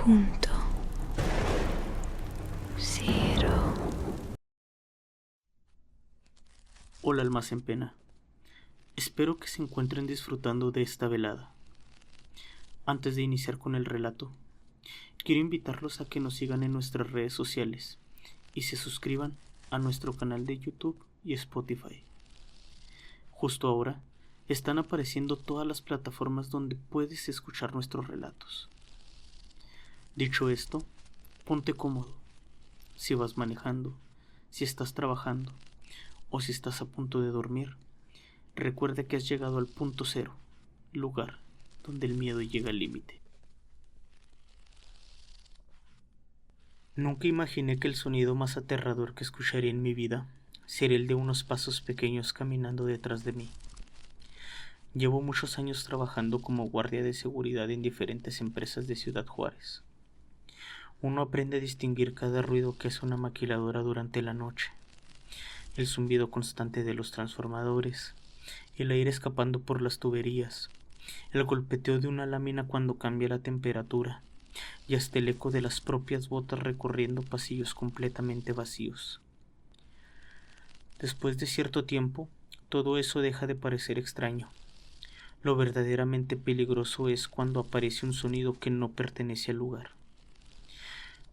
punto cero. Hola almas en pena, espero que se encuentren disfrutando de esta velada. Antes de iniciar con el relato, quiero invitarlos a que nos sigan en nuestras redes sociales y se suscriban a nuestro canal de YouTube y Spotify. Justo ahora están apareciendo todas las plataformas donde puedes escuchar nuestros relatos. Dicho esto, ponte cómodo. Si vas manejando, si estás trabajando o si estás a punto de dormir, recuerda que has llegado al punto cero, lugar donde el miedo llega al límite. Nunca imaginé que el sonido más aterrador que escucharía en mi vida sería el de unos pasos pequeños caminando detrás de mí. Llevo muchos años trabajando como guardia de seguridad en diferentes empresas de Ciudad Juárez. Uno aprende a distinguir cada ruido que hace una maquiladora durante la noche, el zumbido constante de los transformadores, el aire escapando por las tuberías, el golpeteo de una lámina cuando cambia la temperatura, y hasta el eco de las propias botas recorriendo pasillos completamente vacíos. Después de cierto tiempo, todo eso deja de parecer extraño. Lo verdaderamente peligroso es cuando aparece un sonido que no pertenece al lugar.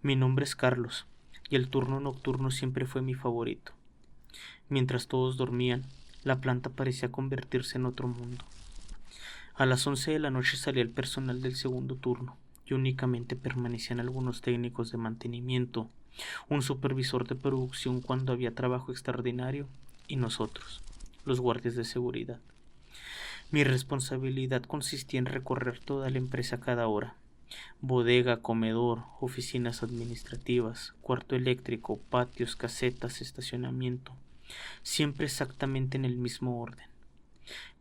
Mi nombre es Carlos, y el turno nocturno siempre fue mi favorito. Mientras todos dormían, la planta parecía convertirse en otro mundo. A las 11 de la noche salía el personal del segundo turno, y únicamente permanecían algunos técnicos de mantenimiento, un supervisor de producción cuando había trabajo extraordinario, y nosotros, los guardias de seguridad. Mi responsabilidad consistía en recorrer toda la empresa cada hora: bodega, comedor, oficinas administrativas, cuarto eléctrico, patios, casetas, estacionamiento, siempre exactamente en el mismo orden.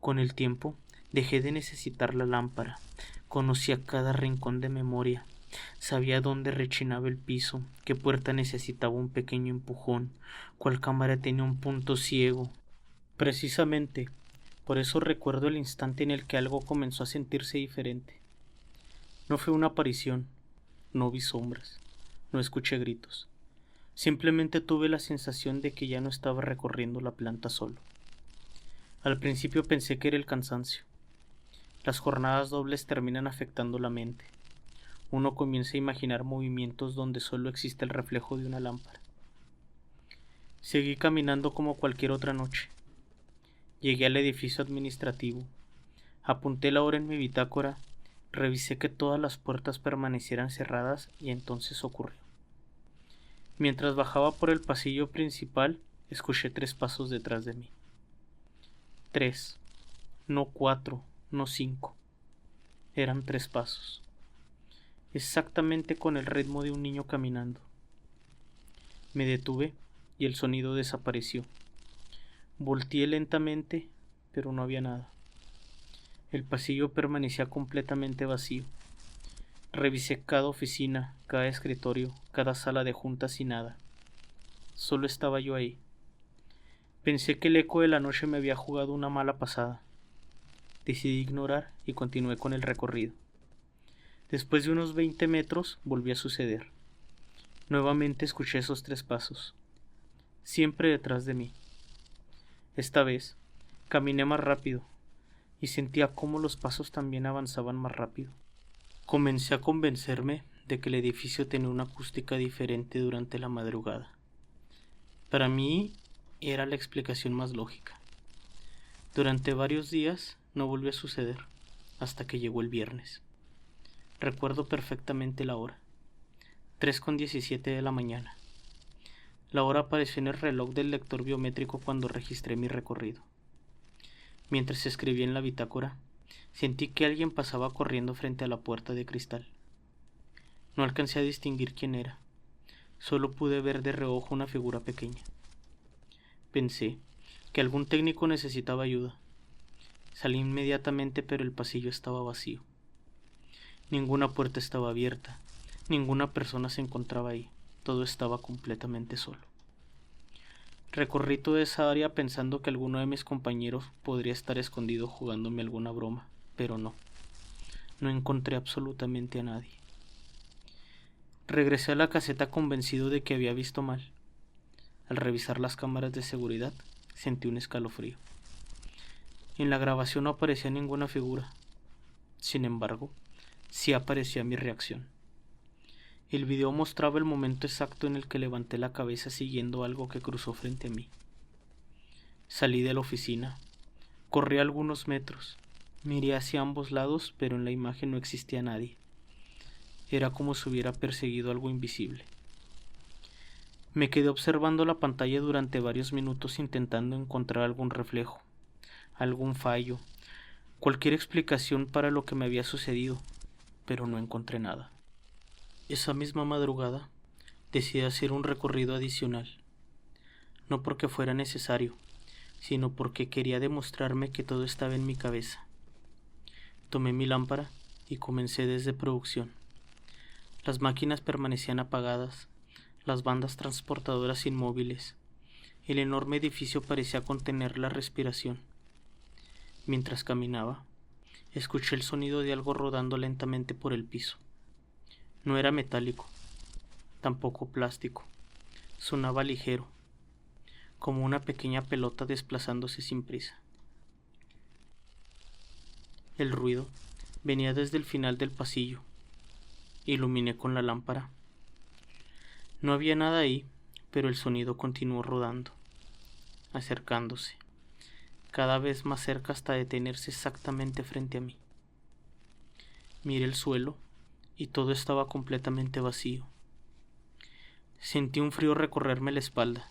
Con el tiempo, dejé de necesitar la lámpara, conocía cada rincón de memoria, sabía dónde rechinaba el piso, qué puerta necesitaba un pequeño empujón, cuál cámara tenía un punto ciego. Precisamente, por eso recuerdo el instante en el que algo comenzó a sentirse diferente. No fue una aparición, no vi sombras, no escuché gritos. Simplemente tuve la sensación de que ya no estaba recorriendo la planta solo. Al principio pensé que era el cansancio. Las jornadas dobles terminan afectando la mente. Uno comienza a imaginar movimientos donde solo existe el reflejo de una lámpara. Seguí caminando como cualquier otra noche. Llegué al edificio administrativo. Apunté la hora en mi bitácora, revisé que todas las puertas permanecieran cerradas y entonces ocurrió. Mientras bajaba por el pasillo principal, escuché 3 pasos detrás de mí. 3, no 4, no 5. Eran 3 pasos. Exactamente con el ritmo de un niño caminando. Me detuve y el sonido desapareció. Volteé lentamente, pero no había nada. El pasillo permanecía completamente vacío. Revisé cada oficina, cada escritorio, cada sala de juntas y nada. Solo estaba yo ahí. Pensé que el eco de la noche me había jugado una mala pasada. Decidí ignorar y continué con el recorrido. Después de unos 20 metros volvió a suceder. Nuevamente escuché esos 3 pasos, siempre detrás de mí. Esta vez caminé más rápido y sentía cómo los pasos también avanzaban más rápido. Comencé a convencerme de que el edificio tenía una acústica diferente durante la madrugada. Para mí era la explicación más lógica. Durante varios días no volvió a suceder, hasta que llegó el viernes. Recuerdo perfectamente la hora, 3:17 de la mañana. La hora apareció en el reloj del lector biométrico cuando registré mi recorrido. Mientras escribía en la bitácora, sentí que alguien pasaba corriendo frente a la puerta de cristal. No alcancé a distinguir quién era, solo pude ver de reojo una figura pequeña. Pensé que algún técnico necesitaba ayuda. Salí inmediatamente, pero el pasillo estaba vacío. Ninguna puerta estaba abierta, ninguna persona se encontraba ahí, todo estaba completamente solo. Recorrí toda esa área pensando que alguno de mis compañeros podría estar escondido jugándome alguna broma, pero no encontré absolutamente a nadie. Regresé a la caseta convencido de que había visto mal. Al revisar las cámaras de seguridad, sentí un escalofrío. En la grabación no aparecía ninguna figura. Sin embargo, sí aparecía mi reacción. El video mostraba el momento exacto en el que levanté la cabeza siguiendo algo que cruzó frente a mí. Salí de la oficina, corrí algunos metros, miré hacia ambos lados, pero en la imagen no existía nadie. Era como si hubiera perseguido algo invisible. Me quedé observando la pantalla durante varios minutos intentando encontrar algún reflejo, algún fallo, cualquier explicación para lo que me había sucedido, pero no encontré nada. Esa misma madrugada decidí hacer un recorrido adicional, no porque fuera necesario, sino porque quería demostrarme que todo estaba en mi cabeza. Tomé mi lámpara y comencé desde producción. Las máquinas permanecían apagadas, las bandas transportadoras inmóviles. El enorme edificio parecía contener la respiración. Mientras caminaba, escuché el sonido de algo rodando lentamente por el piso. No era metálico, tampoco plástico. Sonaba ligero, como una pequeña pelota desplazándose sin prisa. El ruido venía desde el final del pasillo. Iluminé con la lámpara. No había nada ahí, pero el sonido continuó rodando, acercándose, cada vez más cerca hasta detenerse exactamente frente a mí. Miré el suelo y todo estaba completamente vacío. Sentí un frío recorrerme la espalda.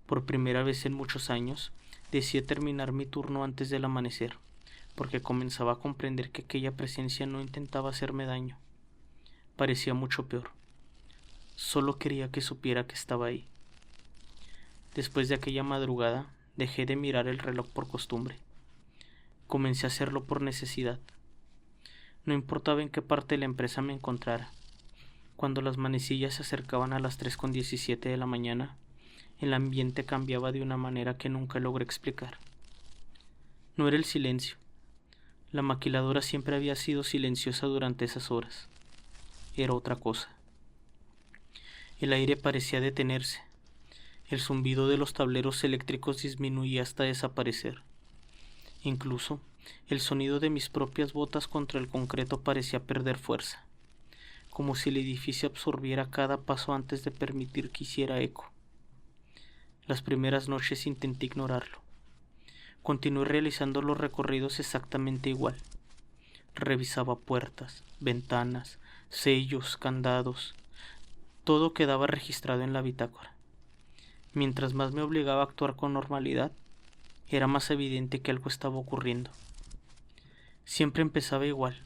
Por primera vez en muchos años, deseé terminar mi turno antes del amanecer, porque comenzaba a comprender que aquella presencia no intentaba hacerme daño. Parecía mucho peor. Solo quería que supiera que estaba ahí. Después de aquella madrugada, dejé de mirar el reloj por costumbre. Comencé a hacerlo por necesidad. No importaba en qué parte de la empresa me encontrara. Cuando las manecillas se acercaban a las 3:17 de la mañana, el ambiente cambiaba de una manera que nunca logré explicar. No era el silencio. La maquiladora siempre había sido silenciosa durante esas horas. Era otra cosa. El aire parecía detenerse. El zumbido de los tableros eléctricos disminuía hasta desaparecer. Incluso, el sonido de mis propias botas contra el concreto parecía perder fuerza, como si el edificio absorbiera cada paso antes de permitir que hiciera eco. Las primeras noches intenté ignorarlo. Continué realizando los recorridos exactamente igual. Revisaba puertas, ventanas, sellos, candados. Todo quedaba registrado en la bitácora. Mientras más me obligaba a actuar con normalidad, era más evidente que algo estaba ocurriendo. Siempre empezaba igual,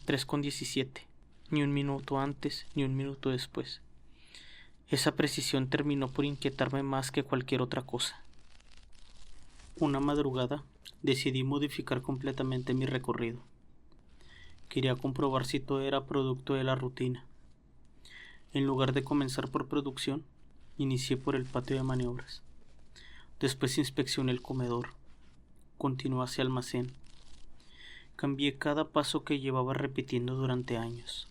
3:17, ni un minuto antes ni un minuto después. Esa precisión terminó por inquietarme más que cualquier otra cosa. Una madrugada decidí modificar completamente mi recorrido. Quería comprobar si todo era producto de la rutina. En lugar de comenzar por producción, inicié por el patio de maniobras. Después inspeccioné el comedor. Continué hacia el almacén. Cambié cada paso que llevaba repitiendo durante años.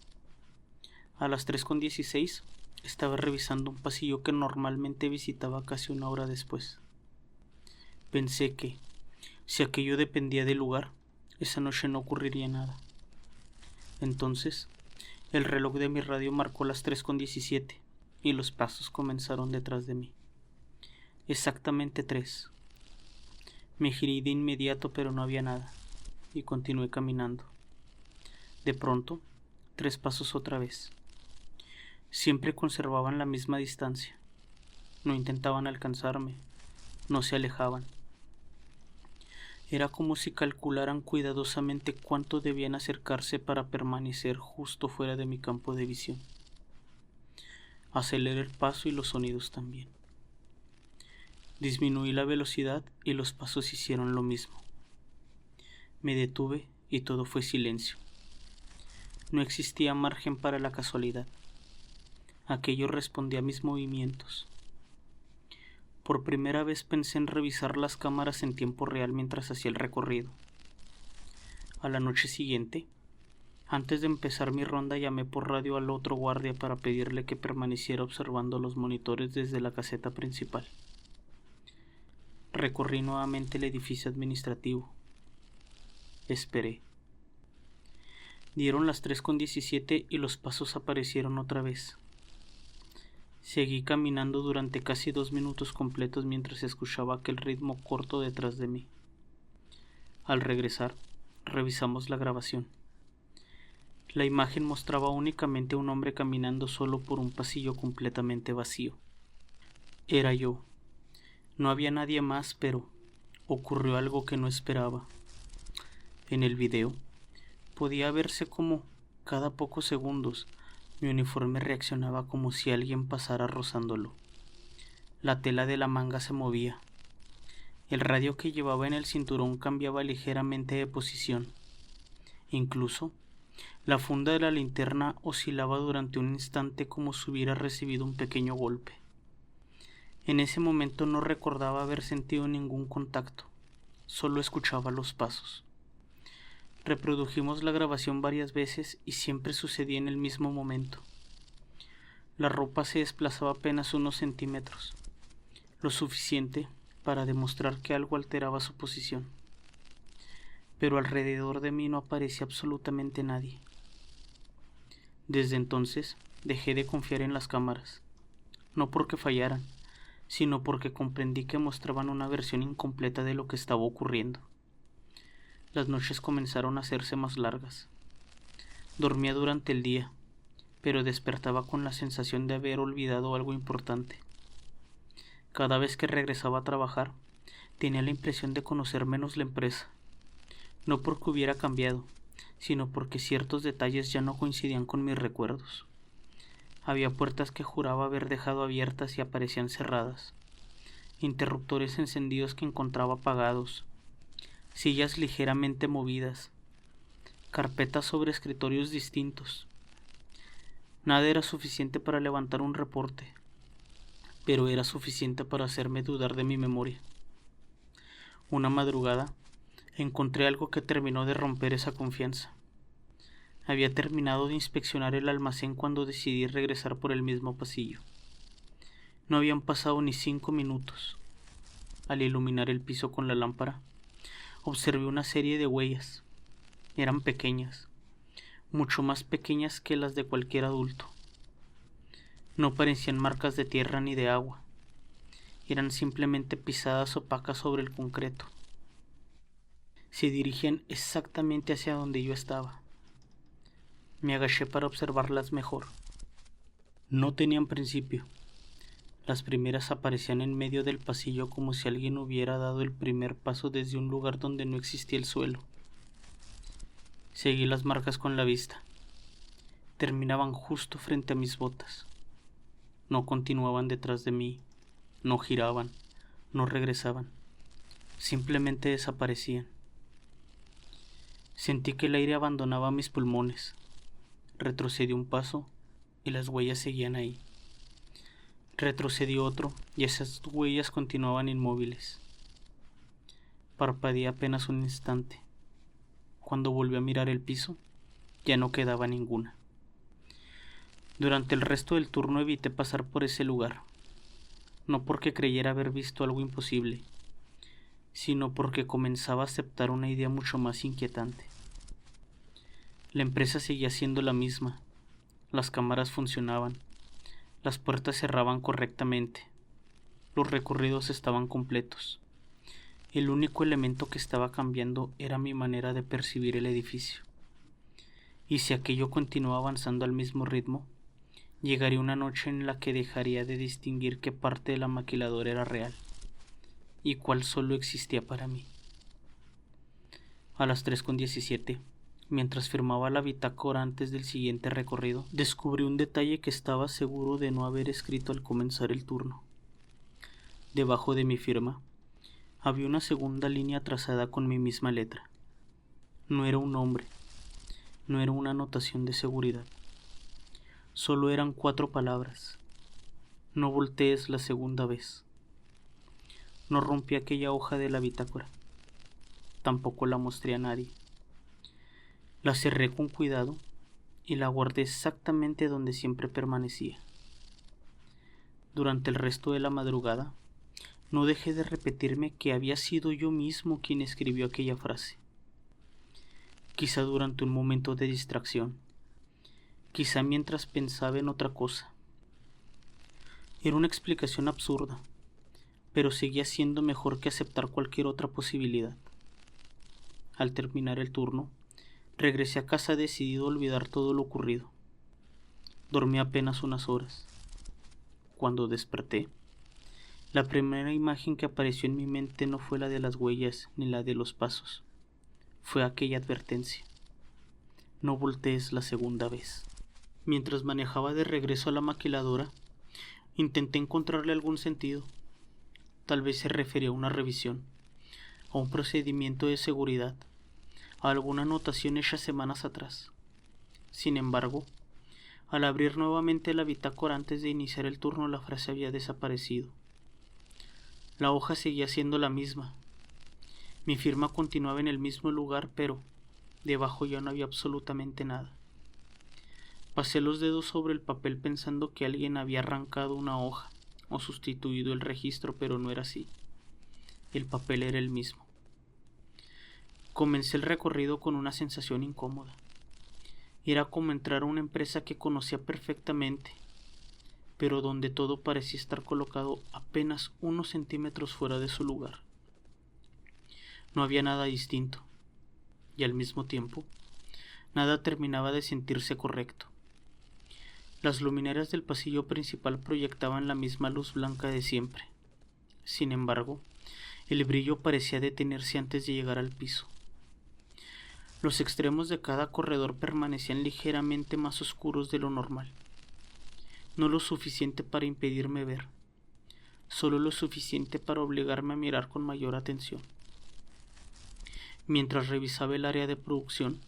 A las 3:16 estaba revisando un pasillo que normalmente visitaba casi una hora después. Pensé que, si aquello dependía del lugar, esa noche no ocurriría nada. Entonces, el reloj de mi radio marcó las 3:17 y los pasos comenzaron detrás de mí. Exactamente 3. Me giré de inmediato, pero no había nada, y continué caminando. De pronto, 3 pasos otra vez. Siempre conservaban la misma distancia. No intentaban alcanzarme, no se alejaban. Era como si calcularan cuidadosamente cuánto debían acercarse para permanecer justo fuera de mi campo de visión. Aceleré el paso y los sonidos también. Disminuí la velocidad y los pasos hicieron lo mismo. Me detuve y todo fue silencio. No existía margen para la casualidad. Aquello respondía a mis movimientos. Por primera vez pensé en revisar las cámaras en tiempo real mientras hacía el recorrido. A la noche siguiente, Antes de empezar mi ronda llamé por radio al otro guardia para pedirle que permaneciera observando los monitores desde la caseta principal. Recorrí nuevamente el edificio administrativo. Esperé. Dieron las 3:17 y los pasos aparecieron otra vez. Seguí caminando durante casi 2 minutos completos mientras escuchaba aquel ritmo corto detrás de mí. Al regresar, revisamos la grabación. La imagen mostraba únicamente a un hombre caminando solo por un pasillo completamente vacío. Era yo. No había nadie más, pero ocurrió algo que no esperaba. En el video, podía verse cómo, cada pocos segundos, mi uniforme reaccionaba como si alguien pasara rozándolo. La tela de la manga se movía. El radio que llevaba en el cinturón cambiaba ligeramente de posición. Incluso, la funda de la linterna oscilaba durante un instante como si hubiera recibido un pequeño golpe. En ese momento no recordaba haber sentido ningún contacto, solo escuchaba los pasos. Reprodujimos la grabación varias veces y siempre sucedía en el mismo momento. La ropa se desplazaba apenas unos centímetros, lo suficiente para demostrar que algo alteraba su posición. Pero alrededor de mí no aparecía absolutamente nadie. Desde entonces dejé de confiar en las cámaras, no porque fallaran, sino porque comprendí que mostraban una versión incompleta de lo que estaba ocurriendo. Las noches comenzaron a hacerse más largas. Dormía durante el día, pero despertaba con la sensación de haber olvidado algo importante. Cada vez que regresaba a trabajar, tenía la impresión de conocer menos la empresa, no porque hubiera cambiado, sino porque ciertos detalles ya no coincidían con mis recuerdos. Había puertas que juraba haber dejado abiertas y aparecían cerradas, interruptores encendidos que encontraba apagados, sillas ligeramente movidas, carpetas sobre escritorios distintos. Nada era suficiente para levantar un reporte, pero era suficiente para hacerme dudar de mi memoria. Una madrugada, encontré algo que terminó de romper esa confianza. Había terminado de inspeccionar el almacén cuando decidí regresar por el mismo pasillo. No habían pasado ni 5 minutos. Al iluminar el piso con la lámpara, observé una serie de huellas. Eran pequeñas, mucho más pequeñas que las de cualquier adulto. No parecían marcas de tierra ni de agua. Eran simplemente pisadas opacas sobre el concreto. Se dirigían exactamente hacia donde yo estaba. Me agaché para observarlas mejor. No tenían principio. Las primeras aparecían en medio del pasillo como si alguien hubiera dado el primer paso desde un lugar donde no existía el suelo. Seguí las marcas con la vista. Terminaban justo frente a mis botas. No continuaban detrás de mí, no giraban, no regresaban. Simplemente desaparecían. Sentí que el aire abandonaba mis pulmones. Retrocedí un paso y las huellas seguían ahí. Retrocedí otro y esas huellas continuaban inmóviles. Parpadeé apenas un instante. Cuando volví a mirar el piso, ya no quedaba ninguna. Durante el resto del turno evité pasar por ese lugar, no porque creyera haber visto algo imposible, sino porque comenzaba a aceptar una idea mucho más inquietante. La empresa seguía siendo la misma, las cámaras funcionaban, las puertas cerraban correctamente, los recorridos estaban completos. El único elemento que estaba cambiando era mi manera de percibir el edificio. Y si aquello continuaba avanzando al mismo ritmo, llegaría una noche en la que dejaría de distinguir qué parte de la maquiladora era real y cuál solo existía para mí. A las 3:17, mientras firmaba la bitácora antes del siguiente recorrido, descubrí un detalle que estaba seguro de no haber escrito al comenzar el turno. Debajo de mi firma, había una segunda línea trazada con mi misma letra. No era un nombre, no era una anotación de seguridad. Solo eran 4 palabras. No voltees la segunda vez. No rompí aquella hoja de la bitácora. Tampoco la mostré a nadie. La cerré con cuidado y la guardé exactamente donde siempre permanecía. Durante el resto de la madrugada, no dejé de repetirme que había sido yo mismo quien escribió aquella frase. Quizá durante un momento de distracción, quizá mientras pensaba en otra cosa. Era una explicación absurda, pero seguía siendo mejor que aceptar cualquier otra posibilidad. Al terminar el turno, regresé a casa decidido a olvidar todo lo ocurrido. Dormí apenas unas horas. Cuando desperté, la primera imagen que apareció en mi mente no fue la de las huellas ni la de los pasos. Fue aquella advertencia: no voltees la segunda vez. Mientras manejaba de regreso a la maquiladora, intenté encontrarle algún sentido. Tal vez se refería a una revisión, a un procedimiento de seguridad, a alguna anotación hecha semanas atrás. Sin embargo, al abrir nuevamente la bitácora antes de iniciar el turno, la frase había desaparecido. La hoja seguía siendo la misma. Mi firma continuaba en el mismo lugar, pero debajo ya no había absolutamente nada. Pasé los dedos sobre el papel pensando que alguien había arrancado una hoja o sustituido el registro, pero no era así. El papel era el mismo. Comencé el recorrido con una sensación incómoda. Era como entrar a una empresa que conocía perfectamente, pero donde todo parecía estar colocado apenas unos centímetros fuera de su lugar. No había nada distinto, y al mismo tiempo, nada terminaba de sentirse correcto. Las luminarias del pasillo principal proyectaban la misma luz blanca de siempre. Sin embargo, el brillo parecía detenerse antes de llegar al piso. Los extremos de cada corredor permanecían ligeramente más oscuros de lo normal. No lo suficiente para impedirme ver, solo lo suficiente para obligarme a mirar con mayor atención. Mientras revisaba el área de producción,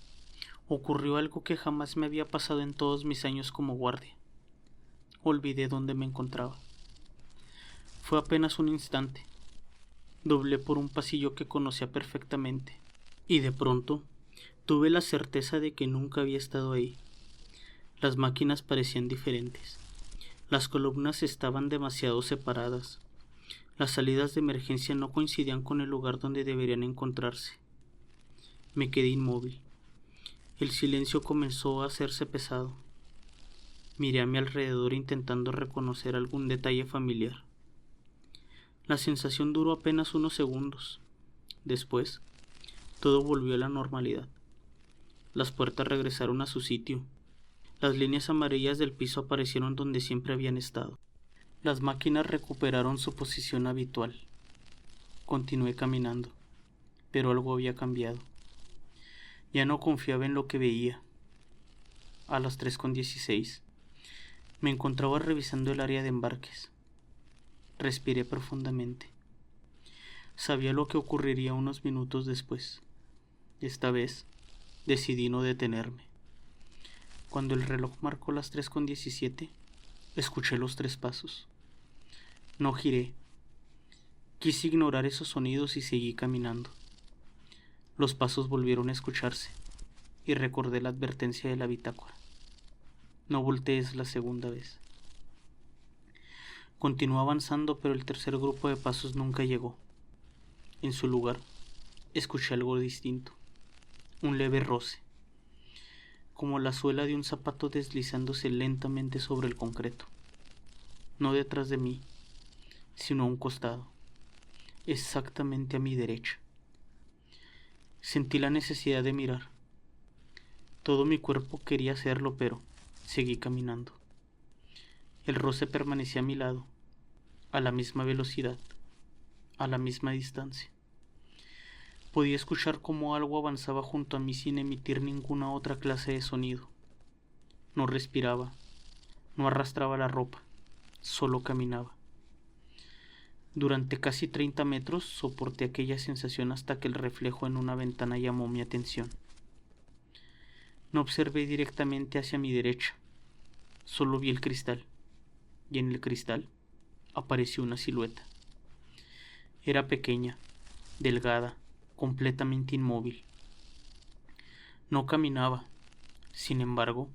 ocurrió algo que jamás me había pasado en todos mis años como guardia. Olvidé dónde me encontraba. Fue apenas un instante. Doblé por un pasillo que conocía perfectamente, y de pronto tuve la certeza de que nunca había estado ahí. Las máquinas parecían diferentes. Las columnas estaban demasiado separadas. Las salidas de emergencia no coincidían con el lugar donde deberían encontrarse. Me quedé inmóvil. El silencio comenzó a hacerse pesado. Miré a mi alrededor intentando reconocer algún detalle familiar. La sensación duró apenas unos segundos. Después, todo volvió a la normalidad. Las puertas regresaron a su sitio. Las líneas amarillas del piso aparecieron donde siempre habían estado. Las máquinas recuperaron su posición habitual. Continué caminando, pero algo había cambiado. Ya no confiaba en lo que veía. A las 3:16, me encontraba revisando el área de embarques. Respiré profundamente. Sabía lo que ocurriría unos minutos después. Esta vez, decidí no detenerme. Cuando el reloj marcó las 3:17, escuché los 3 pasos. No giré. Quise ignorar esos sonidos y seguí caminando. Los pasos volvieron a escucharse, y recordé la advertencia de la bitácora: no voltees la segunda vez. Continué avanzando, pero el tercer grupo de pasos nunca llegó. En su lugar, escuché algo distinto. Un leve roce, como la suela de un zapato deslizándose lentamente sobre el concreto. No detrás de mí, sino a un costado, exactamente a mi derecha. Sentí la necesidad de mirar. Todo mi cuerpo quería hacerlo, pero seguí caminando. El roce permanecía a mi lado, a la misma velocidad, a la misma distancia. Podía escuchar cómo algo avanzaba junto a mí sin emitir ninguna otra clase de sonido. No respiraba, no arrastraba la ropa, solo caminaba. Durante casi 30 metros soporté aquella sensación hasta que el reflejo en una ventana llamó mi atención. No observé directamente hacia mi derecha, solo vi el cristal, y en el cristal apareció una silueta. Era pequeña, delgada, completamente inmóvil. No caminaba. Sin embargo,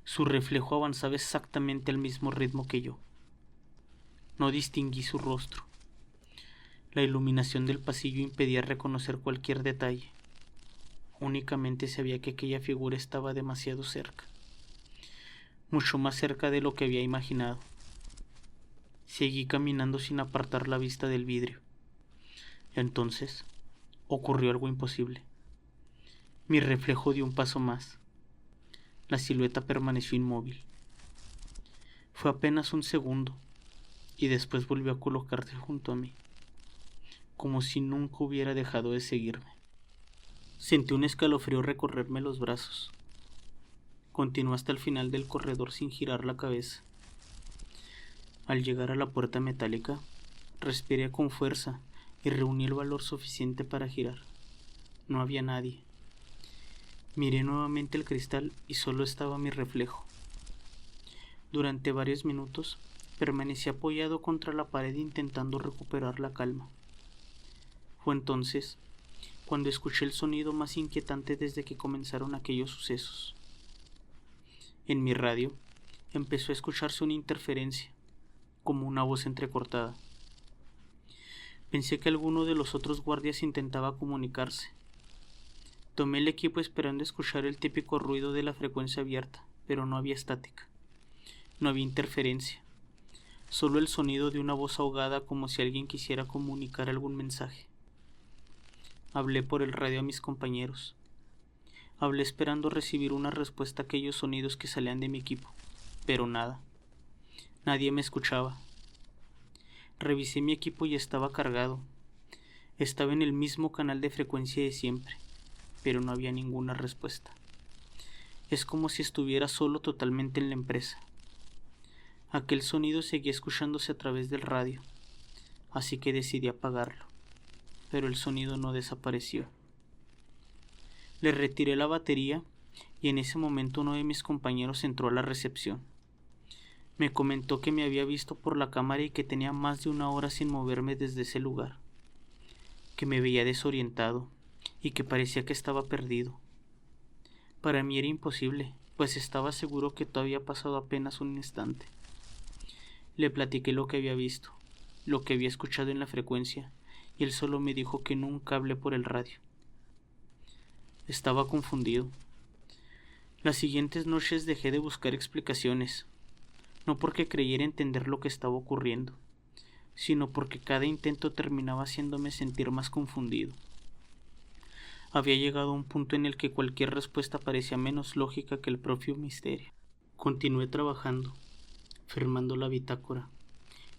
su reflejo avanzaba exactamente al mismo ritmo que yo. No distinguí su rostro. La iluminación del pasillo impedía reconocer cualquier detalle. Únicamente sabía que aquella figura estaba demasiado cerca, mucho más cerca de lo que había imaginado. Seguí caminando sin apartar la vista del vidrio. Entonces, ocurrió algo imposible. Mi reflejo dio un paso más. La silueta permaneció inmóvil. Fue apenas un segundo, y después volvió a colocarse junto a mí, como si nunca hubiera dejado de seguirme. Sentí un escalofrío recorrerme los brazos. Continué hasta el final del corredor sin girar la cabeza. Al llegar a la puerta metálica, respiré con fuerza y reuní el valor suficiente para girar. No había nadie. Miré nuevamente el cristal y solo estaba mi reflejo. Durante varios minutos permanecí apoyado contra la pared intentando recuperar la calma. Fue entonces cuando escuché el sonido más inquietante desde que comenzaron aquellos sucesos. En mi radio empezó a escucharse una interferencia, como una voz entrecortada. Pensé que alguno de los otros guardias intentaba comunicarse. Tomé el equipo esperando escuchar el típico ruido de la frecuencia abierta, pero no había estática. No había interferencia, solo el sonido de una voz ahogada como si alguien quisiera comunicar algún mensaje. Hablé por el radio a mis compañeros. Hablé esperando recibir una respuesta a aquellos sonidos que salían de mi equipo, pero nada. Nadie me escuchaba. Revisé mi equipo y estaba cargado. Estaba en el mismo canal de frecuencia de siempre, pero no había ninguna respuesta. Es como si estuviera solo totalmente en la empresa. Aquel sonido seguía escuchándose a través del radio, así que decidí apagarlo, pero el sonido no desapareció. Le retiré la batería y en ese momento uno de mis compañeros entró a la recepción. Me comentó que me había visto por la cámara y que tenía más de una hora sin moverme desde ese lugar, que me veía desorientado y que parecía que estaba perdido. Para mí era imposible, pues estaba seguro que todo había pasado apenas un instante. Le platiqué lo que había visto, lo que había escuchado en la frecuencia, y él solo me dijo que nunca hablé por el radio. Estaba confundido. Las siguientes noches dejé de buscar explicaciones, no porque creyera entender lo que estaba ocurriendo, sino porque cada intento terminaba haciéndome sentir más confundido. Había llegado a un punto en el que cualquier respuesta parecía menos lógica que el propio misterio. Continué trabajando, firmando la bitácora,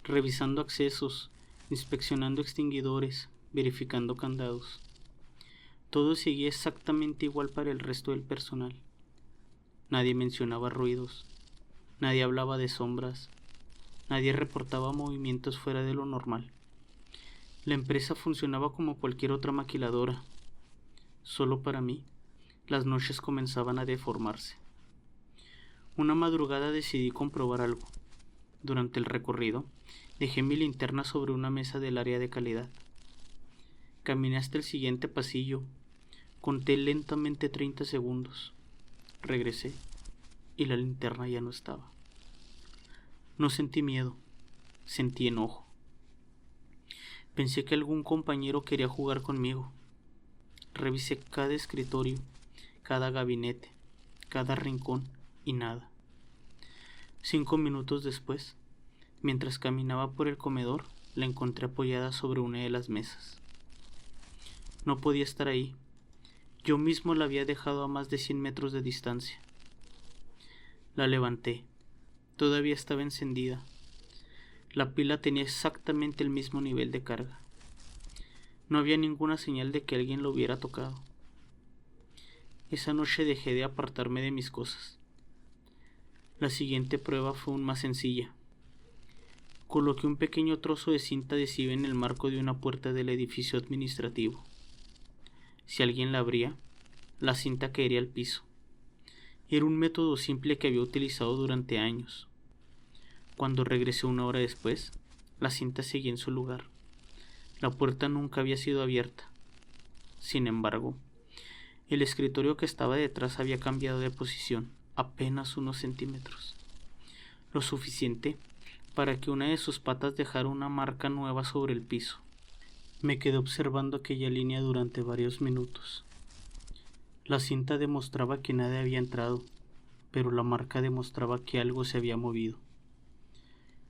revisando accesos, inspeccionando extinguidores, verificando candados. Todo seguía exactamente igual para el resto del personal. Nadie mencionaba ruidos, nadie hablaba de sombras, nadie reportaba movimientos fuera de lo normal. La empresa funcionaba como cualquier otra maquiladora. Solo para mí, las noches comenzaban a deformarse. Una madrugada decidí comprobar algo. Durante el recorrido, dejé mi linterna sobre una mesa del área de calidad. Caminé hasta el siguiente pasillo. Conté lentamente 30 segundos. Regresé y la linterna ya no estaba. No sentí miedo, sentí enojo. Pensé que algún compañero quería jugar conmigo. Revisé cada escritorio, cada gabinete, cada rincón y nada. 5 minutos después, mientras caminaba por el comedor, la encontré apoyada sobre una de las mesas. No podía estar ahí. Yo mismo la había dejado a más de 100 metros de distancia. La levanté. Todavía estaba encendida. La pila tenía exactamente el mismo nivel de carga. No había ninguna señal de que alguien lo hubiera tocado. Esa noche dejé de apartarme de mis cosas. La siguiente prueba fue aún más sencilla. Coloqué un pequeño trozo de cinta adhesiva en el marco de una puerta del edificio administrativo. Si alguien la abría, la cinta caería al piso. Era un método simple que había utilizado durante años. Cuando regresé una hora después, la cinta seguía en su lugar. La puerta nunca había sido abierta. Sin embargo, El escritorio que estaba detrás había cambiado de posición, apenas unos centímetros, lo suficiente para que una de sus patas dejara una marca nueva sobre el piso. Me quedé observando aquella línea durante varios minutos. La cinta demostraba que nadie había entrado, pero la marca demostraba que algo se había movido.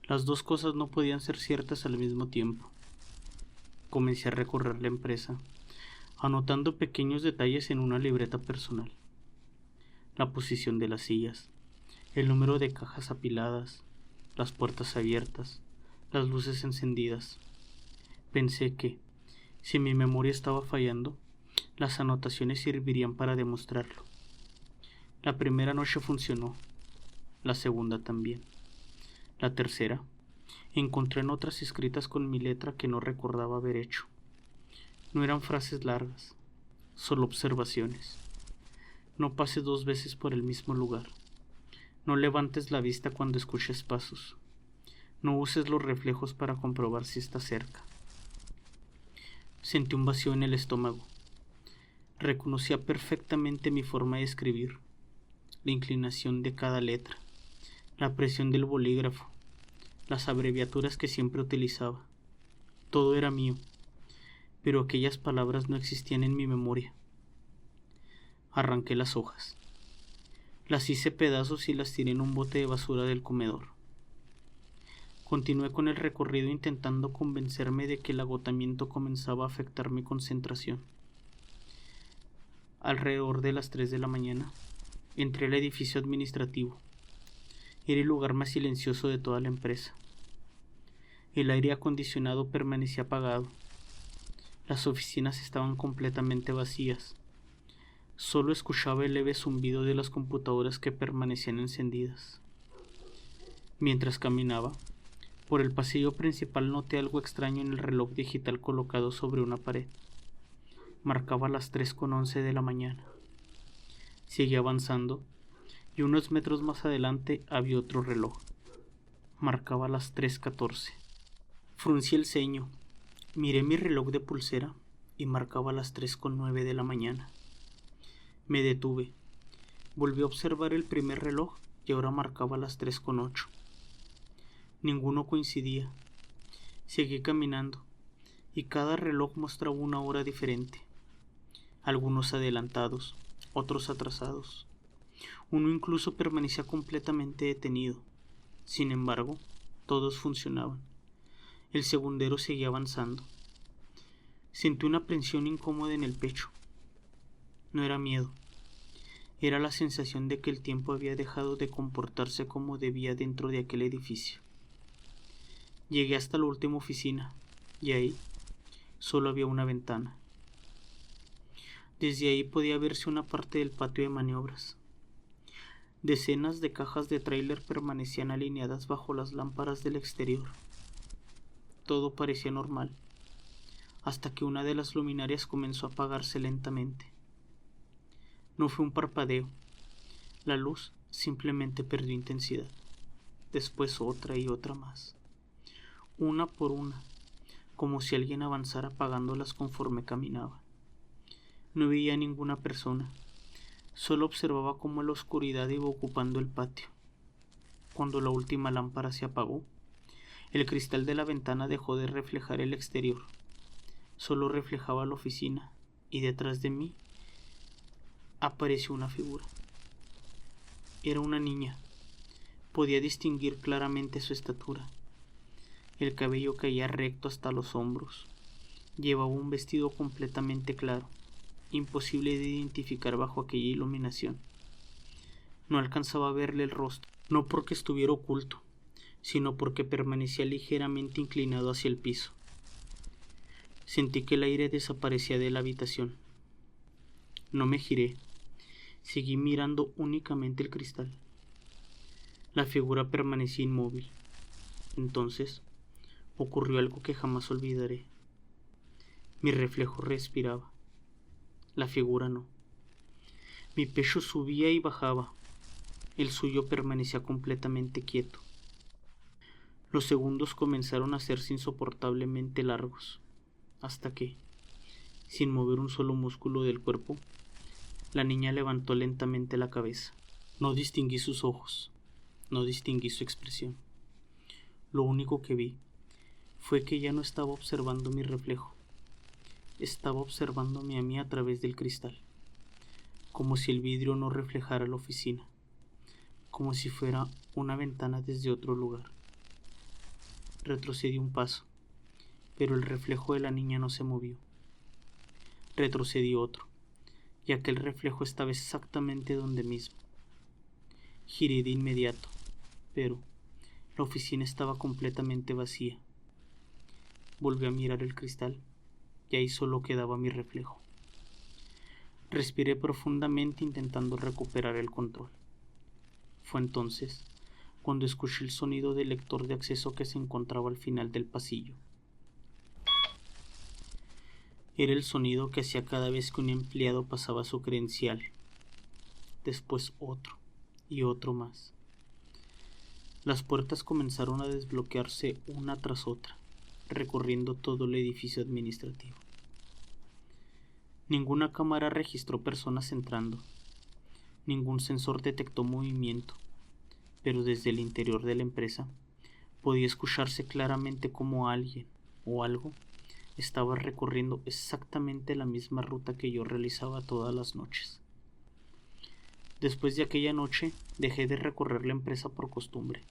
Las dos cosas no podían ser ciertas al mismo tiempo. Comencé a recorrer la empresa, anotando pequeños detalles en una libreta personal. La posición de las sillas, el número de cajas apiladas, las puertas abiertas, las luces encendidas. Pensé que, si mi memoria estaba fallando, las anotaciones servirían para demostrarlo. La primera noche funcionó, la segunda también. La tercera, encontré notas escritas con mi letra que no recordaba haber hecho. No eran frases largas, solo observaciones. No pases 2 veces por el mismo lugar. No levantes la vista cuando escuches pasos. No uses los reflejos para comprobar si está cerca. Sentí un vacío en el estómago. Reconocía perfectamente mi forma de escribir, la inclinación de cada letra, la presión del bolígrafo, las abreviaturas que siempre utilizaba. Todo era mío, pero aquellas palabras no existían en mi memoria. Arranqué las hojas. Las hice pedazos y las tiré en un bote de basura del comedor. Continué con el recorrido intentando convencerme de que el agotamiento comenzaba a afectar mi concentración. Alrededor de las 3 de la mañana, entré al edificio administrativo. Era el lugar más silencioso de toda la empresa. El aire acondicionado permanecía apagado. Las oficinas estaban completamente vacías. Solo escuchaba el leve zumbido de las computadoras que permanecían encendidas. Mientras caminaba por el pasillo principal noté algo extraño en el reloj digital colocado sobre una pared. Marcaba las 3:11 de la mañana. Seguí avanzando y unos metros más adelante había otro reloj. Marcaba las 3:14. Fruncí el ceño, miré mi reloj de pulsera y marcaba las 3:09 de la mañana. Me detuve. Volví a observar el primer reloj y ahora marcaba las 3:08. Ninguno coincidía. Seguí caminando y cada reloj mostraba una hora diferente. Algunos adelantados, otros atrasados. Uno incluso permanecía completamente detenido. Sin embargo, todos funcionaban. El segundero seguía avanzando. Sentí una presión incómoda en el pecho. No era miedo. Era la sensación de que el tiempo había dejado de comportarse como debía dentro de aquel edificio. Llegué hasta la última oficina, y ahí solo había una ventana. Desde ahí podía verse una parte del patio de maniobras. Decenas de cajas de tráiler permanecían alineadas bajo las lámparas del exterior. Todo parecía normal, hasta que una de las luminarias comenzó a apagarse lentamente. No fue un parpadeo. La luz simplemente perdió intensidad. Después otra y otra más. Una por una, como si alguien avanzara apagándolas conforme caminaba. No veía a ninguna persona, solo observaba cómo la oscuridad iba ocupando el patio. Cuando la última lámpara se apagó, el cristal de la ventana dejó de reflejar el exterior, solo reflejaba la oficina, y detrás de mí apareció una figura. Era una niña. Podía distinguir claramente su estatura. El cabello caía recto hasta los hombros. Llevaba un vestido completamente claro, imposible de identificar bajo aquella iluminación. No alcanzaba a verle el rostro, no porque estuviera oculto, sino porque permanecía ligeramente inclinado hacia el piso. Sentí que el aire desaparecía de la habitación. No me giré. Seguí mirando únicamente el cristal. La figura permanecía inmóvil. Entonces ocurrió algo que jamás olvidaré. Mi reflejo respiraba. La figura no. Mi pecho subía y bajaba. El suyo permanecía completamente quieto. Los segundos comenzaron a hacerse insoportablemente largos, hasta que, sin mover un solo músculo del cuerpo, La niña levantó lentamente la cabeza. No distinguí sus ojos, no distinguí su expresión. Lo único que vi fue que ya no estaba observando mi reflejo, estaba observándome a mí a través del cristal, como si el vidrio no reflejara la oficina, como si fuera una ventana desde otro lugar. Retrocedí un paso, pero el reflejo de la niña no se movió. Retrocedí otro, y aquel reflejo estaba exactamente donde mismo. Giré de inmediato, pero la oficina estaba completamente vacía. Volví a mirar el cristal, y ahí solo quedaba mi reflejo. Respiré profundamente intentando recuperar el control. Fue entonces cuando escuché el sonido del lector de acceso que se encontraba al final del pasillo. Era el sonido que hacía cada vez que un empleado pasaba su credencial. Después otro y otro más. Las puertas comenzaron a desbloquearse una tras otra, recorriendo todo el edificio administrativo. Ninguna cámara registró personas entrando. Ningún sensor detectó movimiento, pero desde el interior de la empresa podía escucharse claramente cómo alguien o algo estaba recorriendo exactamente la misma ruta que yo realizaba todas las noches. Después de aquella noche dejé de recorrer la empresa por costumbre.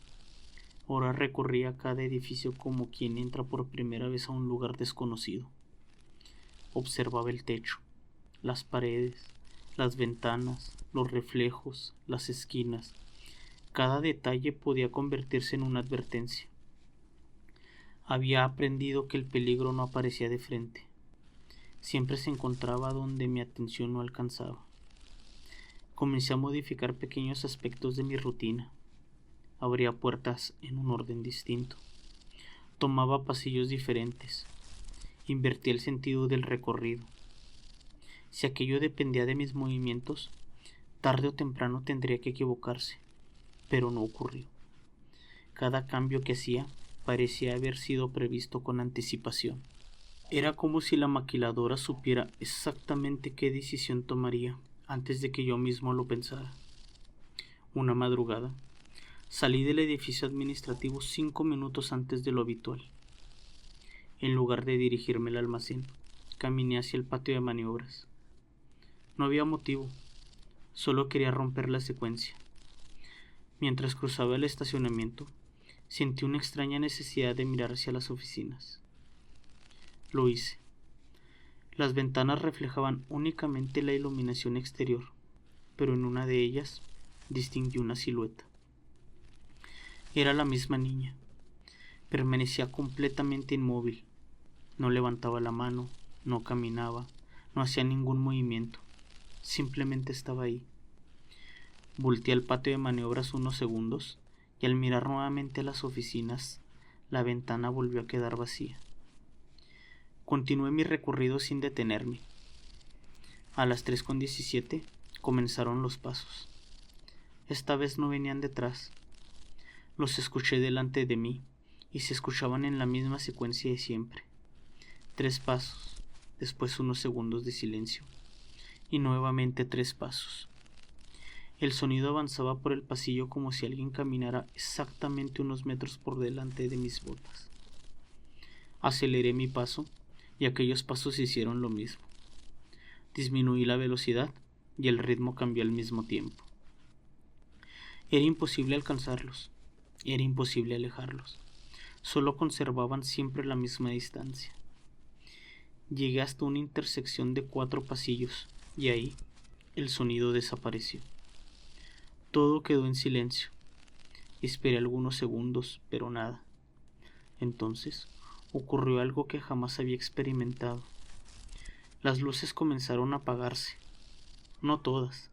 Ahora recorría cada edificio como quien entra por primera vez a un lugar desconocido. Observaba el techo, las paredes, las ventanas, los reflejos, las esquinas. Cada detalle podía convertirse en una advertencia. Había aprendido que el peligro no aparecía de frente. Siempre se encontraba donde mi atención no alcanzaba. Comencé a modificar pequeños aspectos de mi rutina. Abría puertas en un orden distinto. Tomaba pasillos diferentes. Invertía el sentido del recorrido. Si aquello dependía de mis movimientos, tarde o temprano tendría que equivocarse, pero no ocurrió. Cada cambio que hacía parecía haber sido previsto con anticipación. Era como si la maquiladora supiera exactamente qué decisión tomaría antes de que yo mismo lo pensara. Una madrugada, salí del edificio administrativo 5 minutos antes de lo habitual. En lugar de dirigirme al almacén, caminé hacia el patio de maniobras. No había motivo, solo quería romper la secuencia. Mientras cruzaba el estacionamiento, sentí una extraña necesidad de mirar hacia las oficinas. Lo hice. Las ventanas reflejaban únicamente la iluminación exterior, pero en una de ellas distinguí una silueta. Era la misma niña. Permanecía completamente inmóvil. No levantaba la mano, no caminaba, no hacía ningún movimiento. Simplemente estaba ahí. Volteé al patio de maniobras unos segundos y al mirar nuevamente las oficinas, la ventana volvió a quedar vacía. Continué mi recorrido sin detenerme. A las 3:17 comenzaron los pasos. Esta vez no venían detrás. Los escuché delante de mí y se escuchaban en la misma secuencia de siempre. 3 pasos, después unos segundos de silencio, y nuevamente 3 pasos. El sonido avanzaba por el pasillo como si alguien caminara exactamente unos metros por delante de mis botas. Aceleré mi paso y aquellos pasos hicieron lo mismo. Disminuí la velocidad y el ritmo cambió al mismo tiempo. Era imposible alcanzarlos, era imposible alejarlos. Solo conservaban siempre la misma distancia. Llegué hasta una intersección de 4 pasillos y ahí el sonido desapareció. Todo quedó en silencio. Esperé algunos segundos, pero nada. Entonces ocurrió algo que jamás había experimentado. Las luces comenzaron a apagarse. No todas,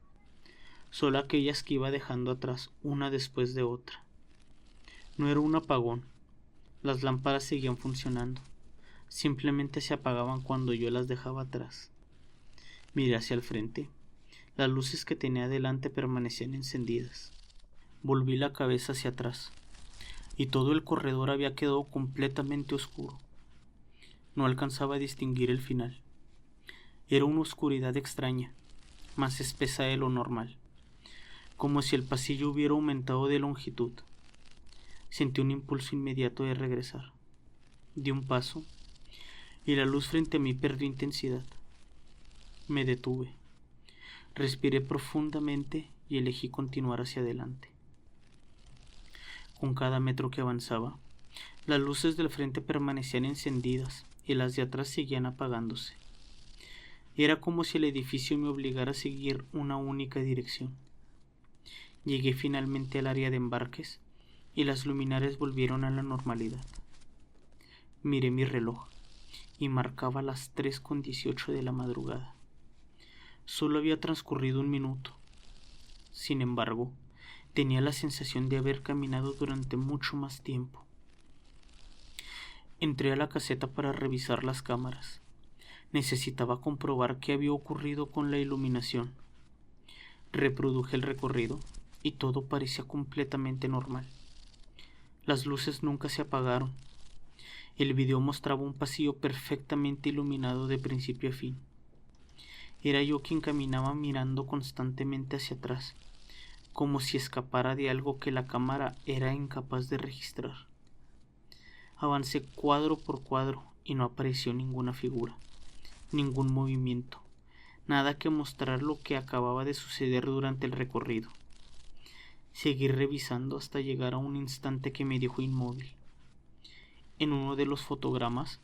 solo aquellas que iba dejando atrás una después de otra. No era un apagón. Las lámparas seguían funcionando. Simplemente se apagaban cuando yo las dejaba atrás. Miré hacia el frente. Las luces que tenía delante permanecían encendidas. Volví la cabeza hacia atrás, y todo el corredor había quedado completamente oscuro. No alcanzaba a distinguir el final. Era una oscuridad extraña, más espesa de lo normal, como si el pasillo hubiera aumentado de longitud. Sentí un impulso inmediato de regresar. Di un paso y la luz frente a mí perdió intensidad. Me detuve, respiré profundamente y elegí continuar hacia adelante. Con cada metro que avanzaba, las luces del frente permanecían encendidas y las de atrás seguían apagándose. Era como si el edificio me obligara a seguir una única dirección. Llegué finalmente al área de embarques y las luminarias volvieron a la normalidad. Miré mi reloj y marcaba las 3:18 de la madrugada. Solo había transcurrido un minuto. Sin embargo, tenía la sensación de haber caminado durante mucho más tiempo. Entré a la caseta para revisar las cámaras. Necesitaba comprobar qué había ocurrido con la iluminación. Reproduje el recorrido y todo parecía completamente normal. Las luces nunca se apagaron. El video mostraba un pasillo perfectamente iluminado de principio a fin. Era yo quien caminaba mirando constantemente hacia atrás, como si escapara de algo que la cámara era incapaz de registrar. Avancé cuadro por cuadro y no apareció ninguna figura, ningún movimiento, nada que mostrar lo que acababa de suceder durante el recorrido. Seguí revisando hasta llegar a un instante que me dejó inmóvil. En uno de los fotogramas,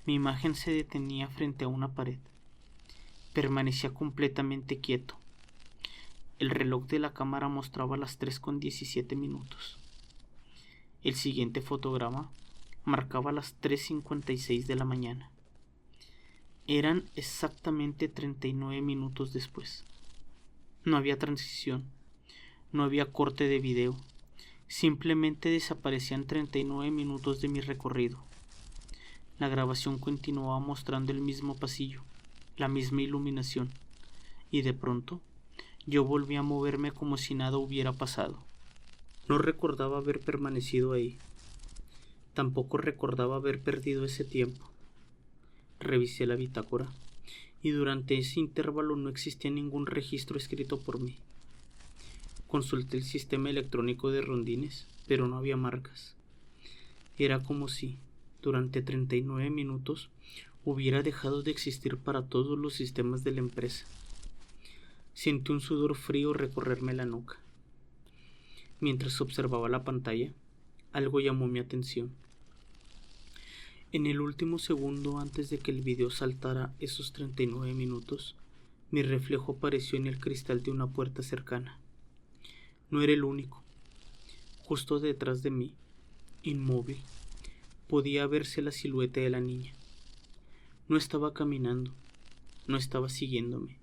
mi imagen se detenía frente a una pared. Permanecía completamente quieto. El reloj de la cámara mostraba las 3:17. El siguiente fotograma marcaba las 3:56 de la mañana. Eran exactamente 39 minutos después. No había transición, no había corte de video, simplemente desaparecían 39 minutos de mi recorrido. La grabación continuaba mostrando el mismo pasillo, la misma iluminación, y de pronto yo volví a moverme como si nada hubiera pasado. No recordaba haber permanecido ahí. Tampoco recordaba haber perdido ese tiempo. Revisé la bitácora y durante ese intervalo no existía ningún registro escrito por mí. Consulté el sistema electrónico de rondines, pero no había marcas. Era como si, durante 39 minutos, hubiera dejado de existir para todos los sistemas de la empresa. Sentí un sudor frío recorrerme la nuca. Mientras observaba la pantalla, algo llamó mi atención. En el último segundo antes de que el video saltara esos 39 minutos, mi reflejo apareció en el cristal de una puerta cercana. No era el único. Justo detrás de mí, inmóvil, podía verse la silueta de la niña. No estaba caminando, no estaba siguiéndome.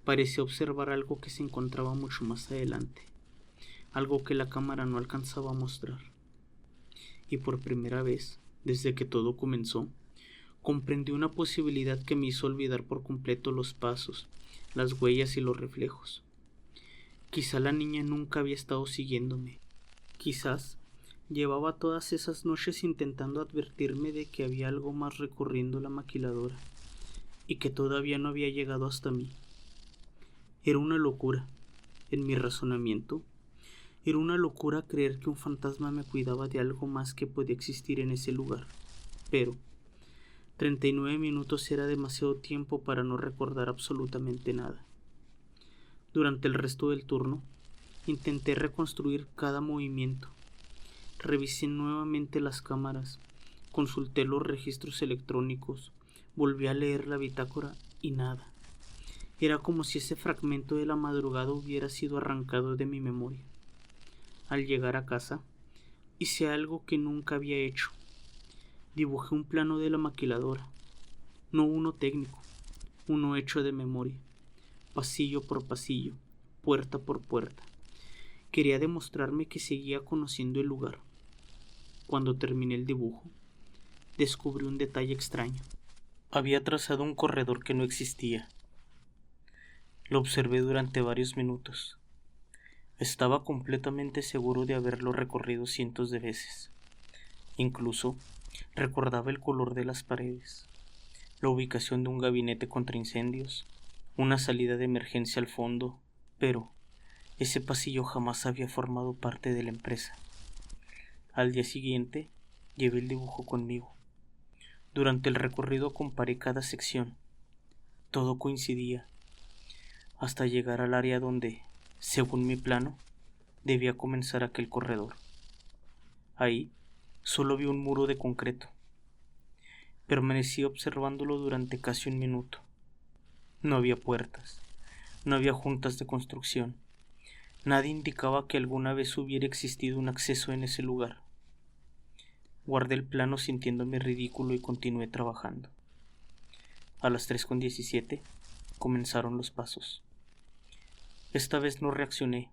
Parecía observar algo que se encontraba mucho más adelante, algo que la cámara no alcanzaba a mostrar. Y por primera vez, desde que todo comenzó, comprendí una posibilidad que me hizo olvidar por completo los pasos, las huellas y los reflejos. Quizá la niña nunca había estado siguiéndome. Quizás llevaba todas esas noches intentando advertirme de que había algo más recorriendo la maquiladora y que todavía no había llegado hasta mí. Era una locura, en mi razonamiento. Era una locura creer que un fantasma me cuidaba de algo más que podía existir en ese lugar. Pero 39 minutos era demasiado tiempo para no recordar absolutamente nada. Durante el resto del turno, intenté reconstruir cada movimiento. Revisé nuevamente las cámaras, consulté los registros electrónicos, volví a leer la bitácora y nada. Era como si ese fragmento de la madrugada hubiera sido arrancado de mi memoria. Al llegar a casa, hice algo que nunca había hecho. Dibujé un plano de la maquiladora, no uno técnico, uno hecho de memoria, pasillo por pasillo, puerta por puerta. Quería demostrarme que seguía conociendo el lugar. Cuando terminé el dibujo, descubrí un detalle extraño. Había trazado un corredor que no existía. Lo observé durante varios minutos. Estaba completamente seguro de haberlo recorrido cientos de veces. Incluso recordaba el color de las paredes, la ubicación de un gabinete contra incendios una salida de emergencia al fondo, pero ese pasillo jamás había formado parte de la empresa. Al día siguiente, llevé el dibujo conmigo. Durante el recorrido comparé cada sección. Todo coincidía, hasta llegar al área donde, según mi plano, debía comenzar aquel corredor. Ahí solo vi un muro de concreto. Permanecí observándolo durante casi un minuto. No había puertas, no había juntas de construcción. Nada indicaba que alguna vez hubiera existido un acceso en ese lugar. Guardé el plano sintiéndome ridículo y continué trabajando. A las 3:17 comenzaron los pasos. Esta vez no reaccioné,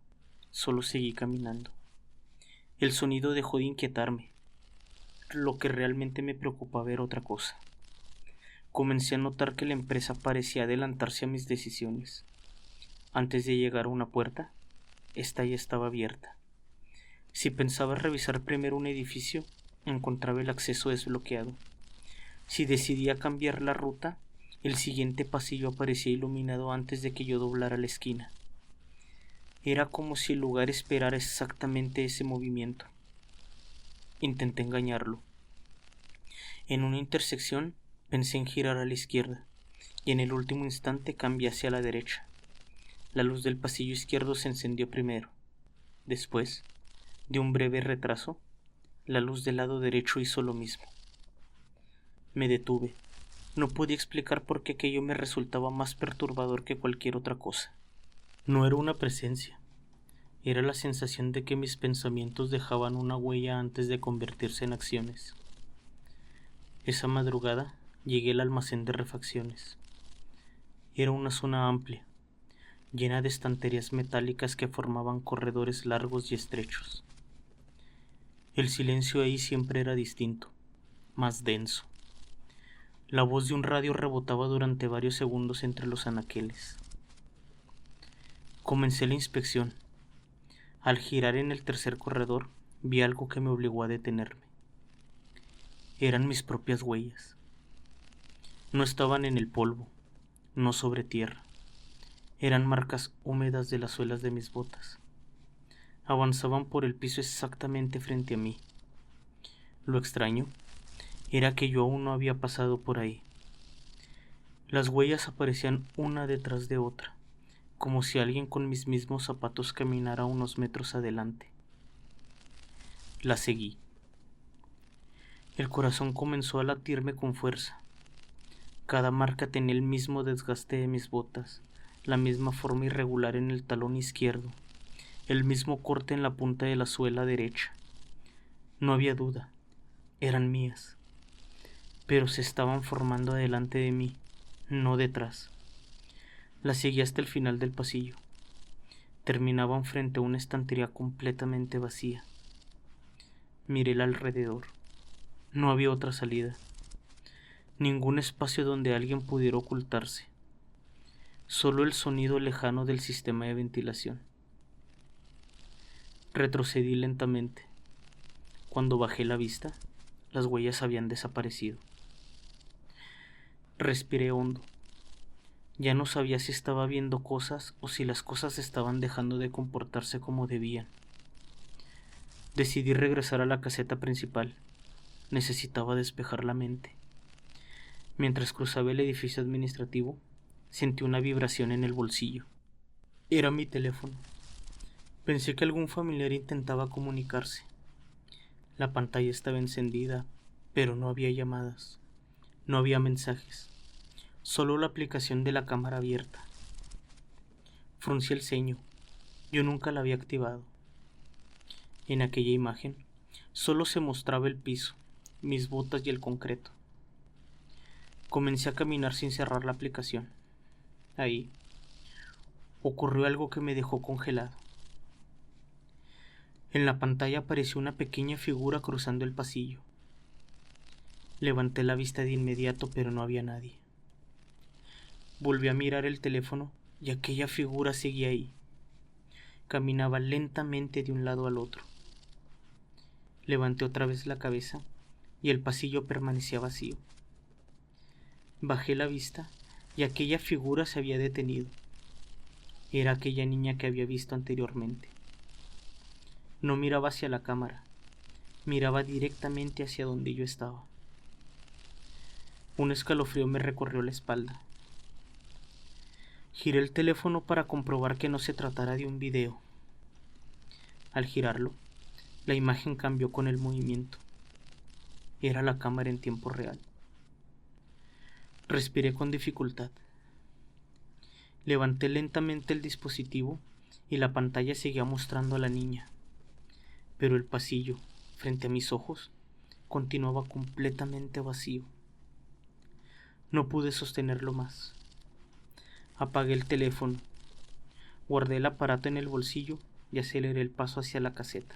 solo seguí caminando. El sonido dejó de inquietarme. Lo que realmente me preocupaba era otra cosa. Comencé a notar que la empresa parecía adelantarse a mis decisiones. Antes de llegar a una puerta, esta ya estaba abierta. Si pensaba revisar primero un edificio, encontraba el acceso desbloqueado. Si decidía cambiar la ruta, el siguiente pasillo aparecía iluminado antes de que yo doblara la esquina. Era como si el lugar esperara exactamente ese movimiento. Intenté engañarlo. En una intersección pensé en girar a la izquierda, y en el último instante cambié hacia la derecha. La luz del pasillo izquierdo se encendió primero. Después, de un breve retraso, la luz del lado derecho hizo lo mismo. Me detuve. No podía explicar por qué aquello me resultaba más perturbador que cualquier otra cosa. No era una presencia. Era la sensación de que mis pensamientos dejaban una huella antes de convertirse en acciones. Esa madrugada llegué al almacén de refacciones. Era una zona amplia, llena de estanterías metálicas que formaban corredores largos y estrechos. El silencio ahí siempre era distinto, más denso. La voz de un radio rebotaba durante varios segundos entre los anaqueles. Comencé la inspección. Al girar en el tercer corredor, vi algo que me obligó a detenerme. Eran mis propias huellas. No estaban en el polvo, no sobre tierra. Eran marcas húmedas de las suelas de mis botas. Avanzaban por el piso exactamente frente a mí. Lo extraño era que yo aún no había pasado por ahí. Las huellas aparecían una detrás de otra, como si alguien con mis mismos zapatos caminara unos metros adelante. Las seguí. El corazón comenzó a latirme con fuerza. Cada marca tenía el mismo desgaste de mis botas, la misma forma irregular en el talón izquierdo, el mismo corte en la punta de la suela derecha. No había duda, eran mías, pero se estaban formando delante de mí, no detrás. Las seguí hasta el final del pasillo. Terminaban frente a una estantería completamente vacía. Miré al alrededor. No había otra salida. Ningún espacio donde alguien pudiera ocultarse. Solo el sonido lejano del sistema de ventilación. Retrocedí lentamente. Cuando bajé la vista, las huellas habían desaparecido. Respiré hondo. Ya no sabía si estaba viendo cosas o si las cosas estaban dejando de comportarse como debían. Decidí regresar a la caseta principal. Necesitaba despejar la mente. Mientras cruzaba el edificio administrativo, sentí una vibración en el bolsillo. Era mi teléfono. Pensé que algún familiar intentaba comunicarse. La pantalla estaba encendida, pero no había llamadas. No había mensajes. Solo la aplicación de la cámara abierta. Fruncí el ceño. Yo nunca la había activado. En aquella imagen, solo se mostraba el piso, mis botas y el concreto. Comencé a caminar sin cerrar la aplicación. Ahí ocurrió algo que me dejó congelado. En la pantalla apareció una pequeña figura cruzando el pasillo. Levanté la vista de inmediato, pero no había nadie. Volví a mirar el teléfono y aquella figura seguía ahí. Caminaba lentamente de un lado al otro. Levanté otra vez la cabeza y el pasillo permanecía vacío. Bajé la vista y aquella figura se había detenido. Era aquella niña que había visto anteriormente. No miraba hacia la cámara, miraba directamente hacia donde yo estaba. Un escalofrío me recorrió la espalda. Giré el teléfono para comprobar que no se tratara de un video. Al girarlo, la imagen cambió con el movimiento. Era la cámara en tiempo real. Respiré con dificultad. Levanté lentamente el dispositivo y la pantalla seguía mostrando a la niña, pero el pasillo, frente a mis ojos, continuaba completamente vacío. No pude sostenerlo más. Apagué el teléfono, guardé el aparato en el bolsillo y aceleré el paso hacia la caseta.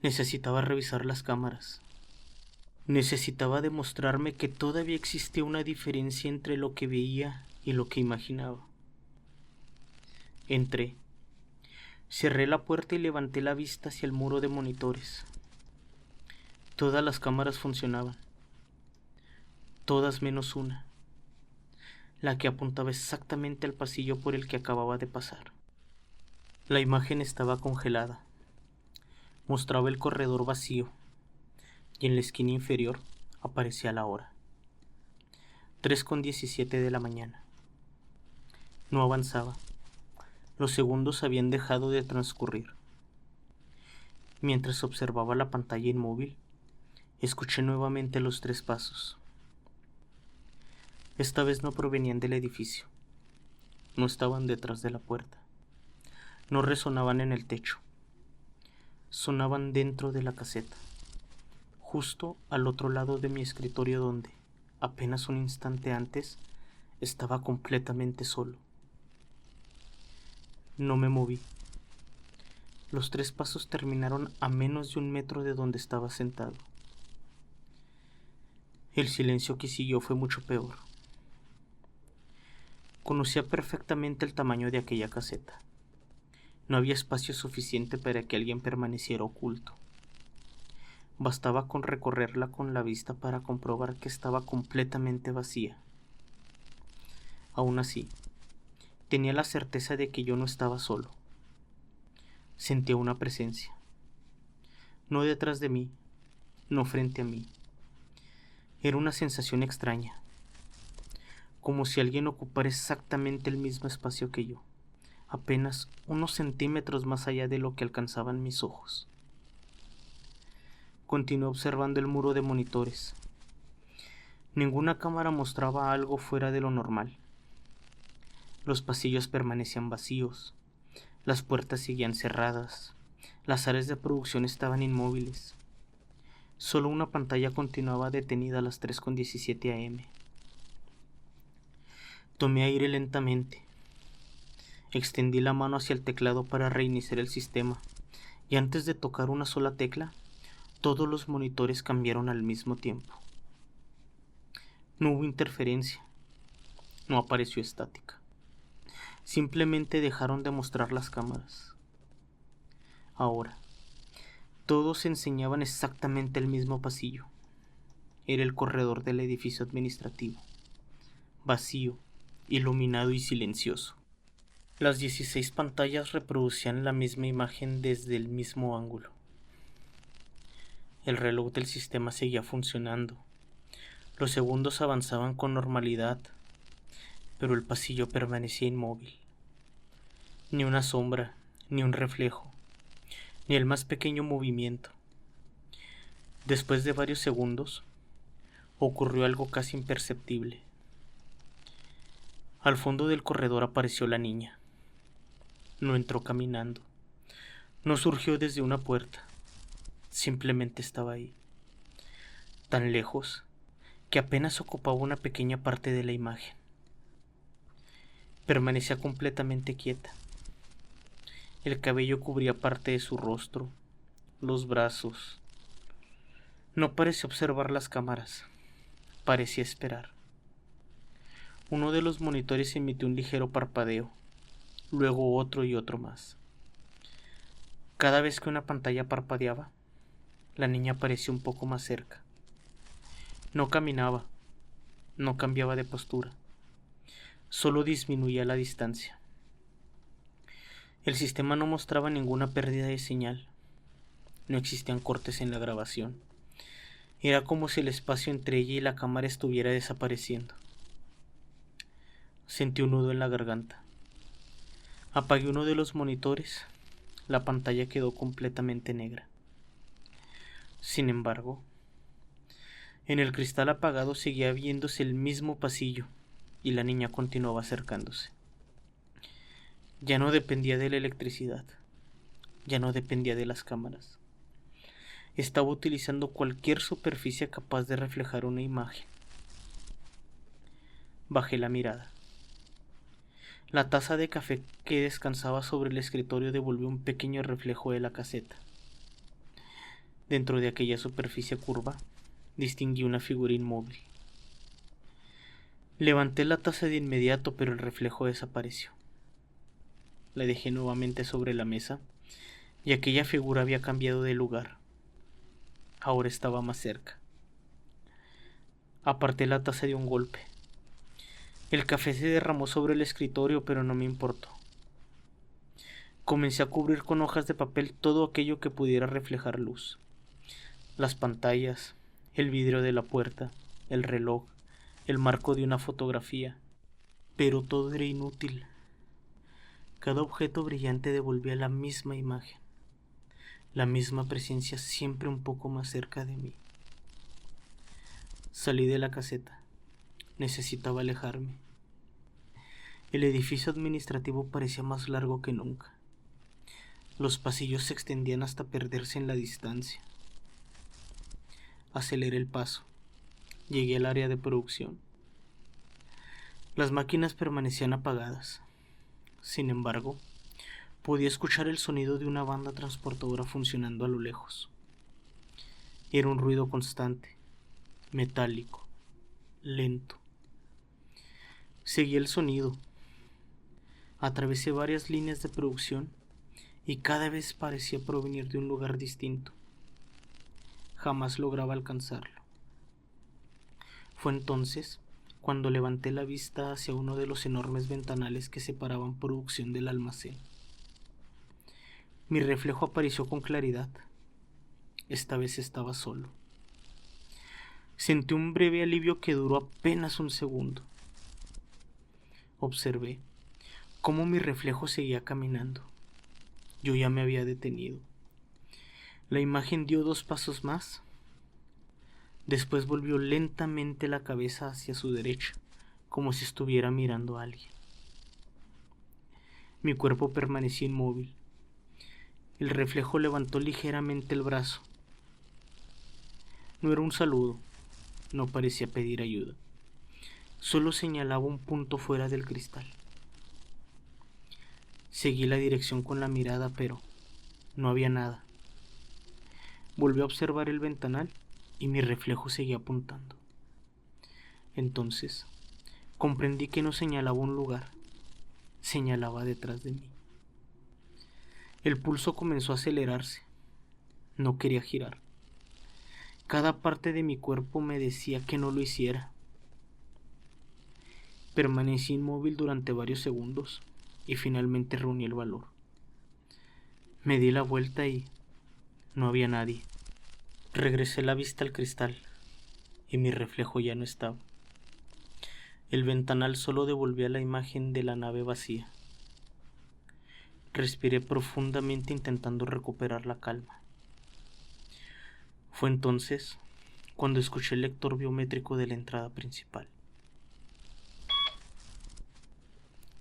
Necesitaba revisar las cámaras. Necesitaba demostrarme que todavía existía una diferencia entre lo que veía y lo que imaginaba. Entré. Cerré la puerta y levanté la vista hacia el muro de monitores. Todas las cámaras funcionaban. Todas menos una, la que apuntaba exactamente al pasillo por el que acababa de pasar. La imagen estaba congelada. Mostraba el corredor vacío y en la esquina inferior aparecía la hora. 3:17 de la mañana. No avanzaba. Los segundos habían dejado de transcurrir. Mientras observaba la pantalla inmóvil, escuché nuevamente los 3 pasos. Esta vez no provenían del edificio. No estaban detrás de la puerta. No resonaban en el techo. Sonaban dentro de la caseta, justo al otro lado de mi escritorio donde, apenas un instante antes, estaba completamente solo. No me moví. Los 3 pasos terminaron a menos de 1 metro de donde estaba sentado. El silencio que siguió fue mucho peor. Conocía perfectamente el tamaño de aquella caseta. No había espacio suficiente para que alguien permaneciera oculto. Bastaba con recorrerla con la vista para comprobar que estaba completamente vacía. Aún así, tenía la certeza de que yo no estaba solo. Sentía una presencia. No detrás de mí, no frente a mí. Era una sensación extraña, como si alguien ocupara exactamente el mismo espacio que yo, apenas unos centímetros más allá de lo que alcanzaban mis ojos. Continué observando el muro de monitores. Ninguna cámara mostraba algo fuera de lo normal. Los pasillos permanecían vacíos, las puertas seguían cerradas, las áreas de producción estaban inmóviles. Solo una pantalla continuaba detenida a las 3:17 am. Tomé aire lentamente. Extendí la mano hacia el teclado para reiniciar el sistema, y antes de tocar una sola tecla, todos los monitores cambiaron al mismo tiempo. No hubo interferencia, no apareció estática. Simplemente dejaron de mostrar las cámaras. Ahora, todos enseñaban exactamente el mismo pasillo. Era el corredor del edificio administrativo, vacío, iluminado y silencioso. Las 16 pantallas reproducían la misma imagen desde el mismo ángulo. El reloj del sistema seguía funcionando. Los segundos avanzaban con normalidad, pero el pasillo permanecía inmóvil. Ni una sombra, ni un reflejo, ni el más pequeño movimiento. Después de varios segundos, ocurrió algo casi imperceptible. Al fondo del corredor apareció la niña. No entró caminando. No surgió desde una puerta. Simplemente estaba ahí. Tan lejos que apenas ocupaba una pequeña parte de la imagen. Permanecía completamente quieta. El cabello cubría parte de su rostro, los brazos. No parecía observar las cámaras. Parecía esperar. Uno de los monitores emitió un ligero parpadeo, luego otro y otro más. Cada vez que una pantalla parpadeaba, la niña apareció un poco más cerca. No caminaba, No cambiaba de postura, solo disminuía la distancia. El sistema no mostraba ninguna pérdida de señal. No existían cortes en la grabación. Era como si el espacio entre ella y la cámara estuviera desapareciendo. Sentí un nudo en la garganta. Apagué uno de los monitores. La pantalla quedó completamente negra. Sin embargo, en el cristal apagado seguía viéndose el mismo pasillo y la niña continuaba acercándose. Ya no dependía de la electricidad. Ya no dependía de las cámaras. Estaba utilizando cualquier superficie capaz de reflejar una imagen. Bajé la mirada. La taza de café que descansaba sobre el escritorio devolvió un pequeño reflejo de la caseta. Dentro de aquella superficie curva, distinguí una figura inmóvil. Levanté la taza de inmediato, pero el reflejo desapareció. La dejé nuevamente sobre la mesa, y aquella figura había cambiado de lugar. Ahora estaba más cerca. Aparté la taza de un golpe. El café se derramó sobre el escritorio, pero no me importó. Comencé a cubrir con hojas de papel todo aquello que pudiera reflejar luz. Las pantallas, el vidrio de la puerta, el reloj, el marco de una fotografía. Pero todo era inútil. Cada objeto brillante devolvía la misma imagen, la misma presencia siempre un poco más cerca de mí. Salí de la caseta. Necesitaba alejarme. El edificio administrativo parecía más largo que nunca. Los pasillos se extendían hasta perderse en la distancia. Aceleré el paso. Llegué al área de producción. Las máquinas permanecían apagadas. Sin embargo, podía escuchar el sonido de una banda transportadora funcionando a lo lejos. Era un ruido constante, metálico, lento. Seguí el sonido. Atravesé varias líneas de producción y cada vez parecía provenir de un lugar distinto. Jamás lograba alcanzarlo. Fue entonces cuando levanté la vista hacia uno de los enormes ventanales que separaban producción del almacén. Mi reflejo apareció con claridad. Esta vez estaba solo. Sentí un breve alivio que duró apenas un segundo. Observé cómo mi reflejo seguía caminando. Yo ya me había detenido. La imagen dio 2 pasos más. Después volvió lentamente la cabeza hacia su derecha, como si estuviera mirando a alguien. Mi cuerpo permaneció inmóvil. El reflejo levantó ligeramente el brazo. No era un saludo, no parecía pedir ayuda. Solo señalaba un punto fuera del cristal. Seguí la dirección con la mirada, pero no había nada. Volví a observar el ventanal y mi reflejo seguía apuntando. Entonces, comprendí que no señalaba un lugar, señalaba detrás de mí. El pulso comenzó a acelerarse. No quería girar. Cada parte de mi cuerpo me decía que no lo hiciera. Permanecí inmóvil durante varios segundos y finalmente reuní el valor. Me di la vuelta y no había nadie. Regresé la vista al cristal y mi reflejo ya no estaba. El ventanal solo devolvía la imagen de la nave vacía. Respiré profundamente intentando recuperar la calma. Fue entonces cuando escuché el lector biométrico de la entrada principal.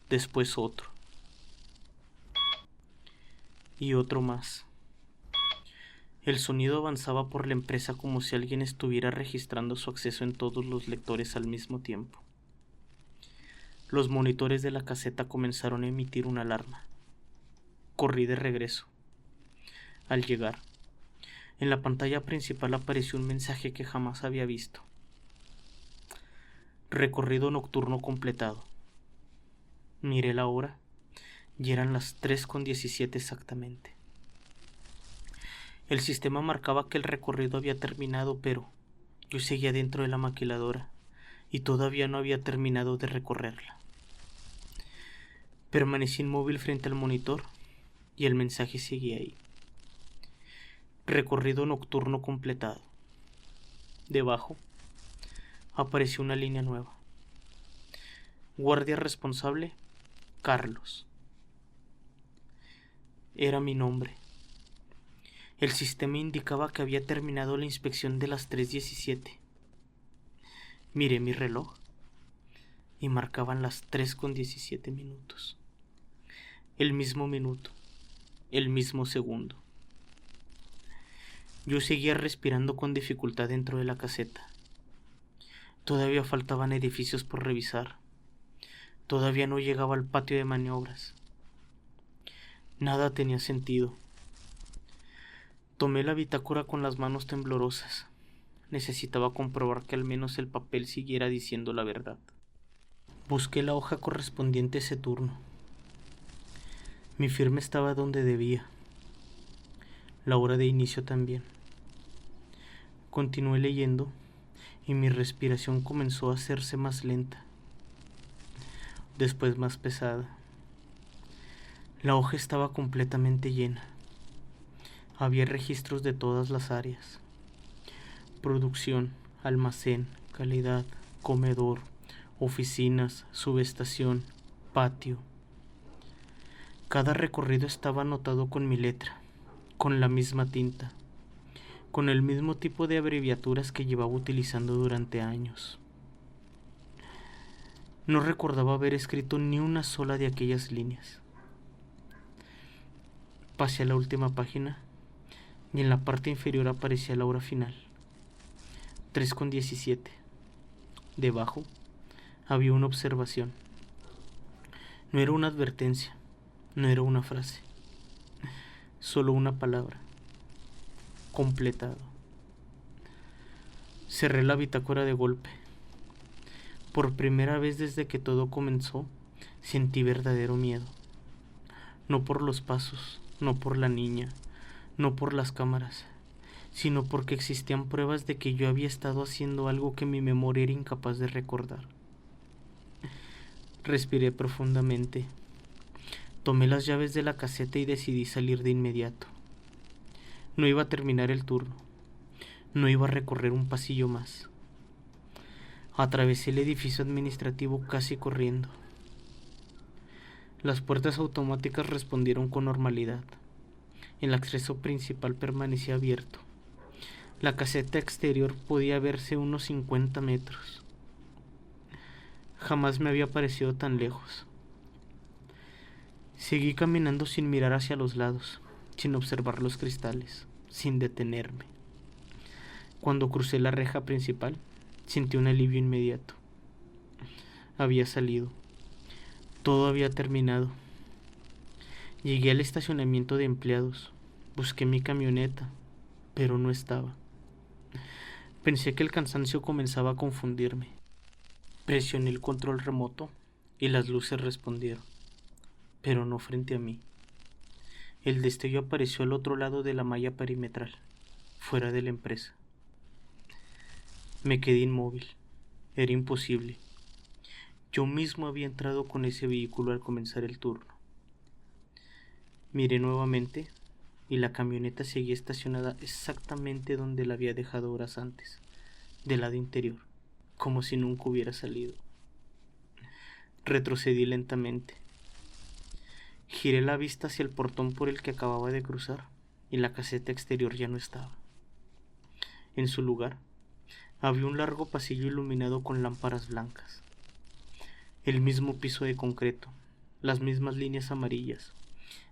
Después otro. Y otro más. El sonido avanzaba por la empresa como si alguien estuviera registrando su acceso en todos los lectores al mismo tiempo. Los monitores de la caseta comenzaron a emitir una alarma. Corrí de regreso. Al llegar, en la pantalla principal apareció un mensaje que jamás había visto. Recorrido nocturno completado. Miré la hora y eran las 3:17 exactamente. El sistema marcaba que el recorrido había terminado, pero yo seguía dentro de la maquiladora y todavía no había terminado de recorrerla. Permanecí inmóvil frente al monitor y el mensaje seguía ahí. Recorrido nocturno completado. Debajo apareció una línea nueva. Guardia responsable, Carlos. Era mi nombre. El sistema indicaba que había terminado la inspección de las 3:17. Miré mi reloj y marcaban las 3:17. El mismo minuto, el mismo segundo. Yo seguía respirando con dificultad dentro de la caseta. Todavía faltaban edificios por revisar. Todavía no llegaba al patio de maniobras. Nada tenía sentido. Tomé la bitácora con las manos temblorosas. Necesitaba comprobar que al menos el papel siguiera diciendo la verdad. Busqué la hoja correspondiente a ese turno. Mi firma estaba donde debía. La hora de inicio también. Continué leyendo y mi respiración comenzó a hacerse más lenta, después más pesada. La hoja estaba completamente llena. Había registros de todas las áreas: producción, almacén, calidad, comedor, oficinas, subestación, patio. Cada recorrido estaba anotado con mi letra, con la misma tinta, con el mismo tipo de abreviaturas que llevaba utilizando durante años. No recordaba haber escrito ni una sola de aquellas líneas. Pasé a la última página y en la parte inferior aparecía la hora final, 3:17. Debajo había una observación. No era una advertencia, no era una frase, solo una palabra: completado. Cerré la bitácora de golpe. Por primera vez desde que todo comenzó, sentí verdadero miedo. No por los pasos, no por la niña, no por las cámaras, sino porque existían pruebas de que yo había estado haciendo algo que mi memoria era incapaz de recordar. Respiré profundamente. Tomé las llaves de la caseta y decidí salir de inmediato. No iba a terminar el turno. No iba a recorrer un pasillo más. Atravesé el edificio administrativo casi corriendo. Las puertas automáticas respondieron con normalidad. El acceso principal permanecía abierto. La caseta exterior podía verse unos 50 metros. Jamás me había parecido tan lejos. Seguí caminando sin mirar hacia los lados, sin observar los cristales, sin detenerme. Cuando crucé la reja principal, sentí un alivio inmediato. Había salido. Todo había terminado. Llegué al estacionamiento de empleados. Busqué mi camioneta, pero no estaba. Pensé que el cansancio comenzaba a confundirme. Presioné el control remoto y las luces respondieron, pero no frente a mí. El destello apareció al otro lado de la malla perimetral, fuera de la empresa. Me quedé inmóvil. Era imposible. Yo mismo había entrado con ese vehículo al comenzar el turno. Miré nuevamente y la camioneta seguía estacionada exactamente donde la había dejado horas antes, del lado interior, como si nunca hubiera salido. Retrocedí lentamente. Giré la vista hacia el portón por el que acababa de cruzar y la caseta exterior ya no estaba. En su lugar, había un largo pasillo iluminado con lámparas blancas. El mismo piso de concreto, las mismas líneas amarillas,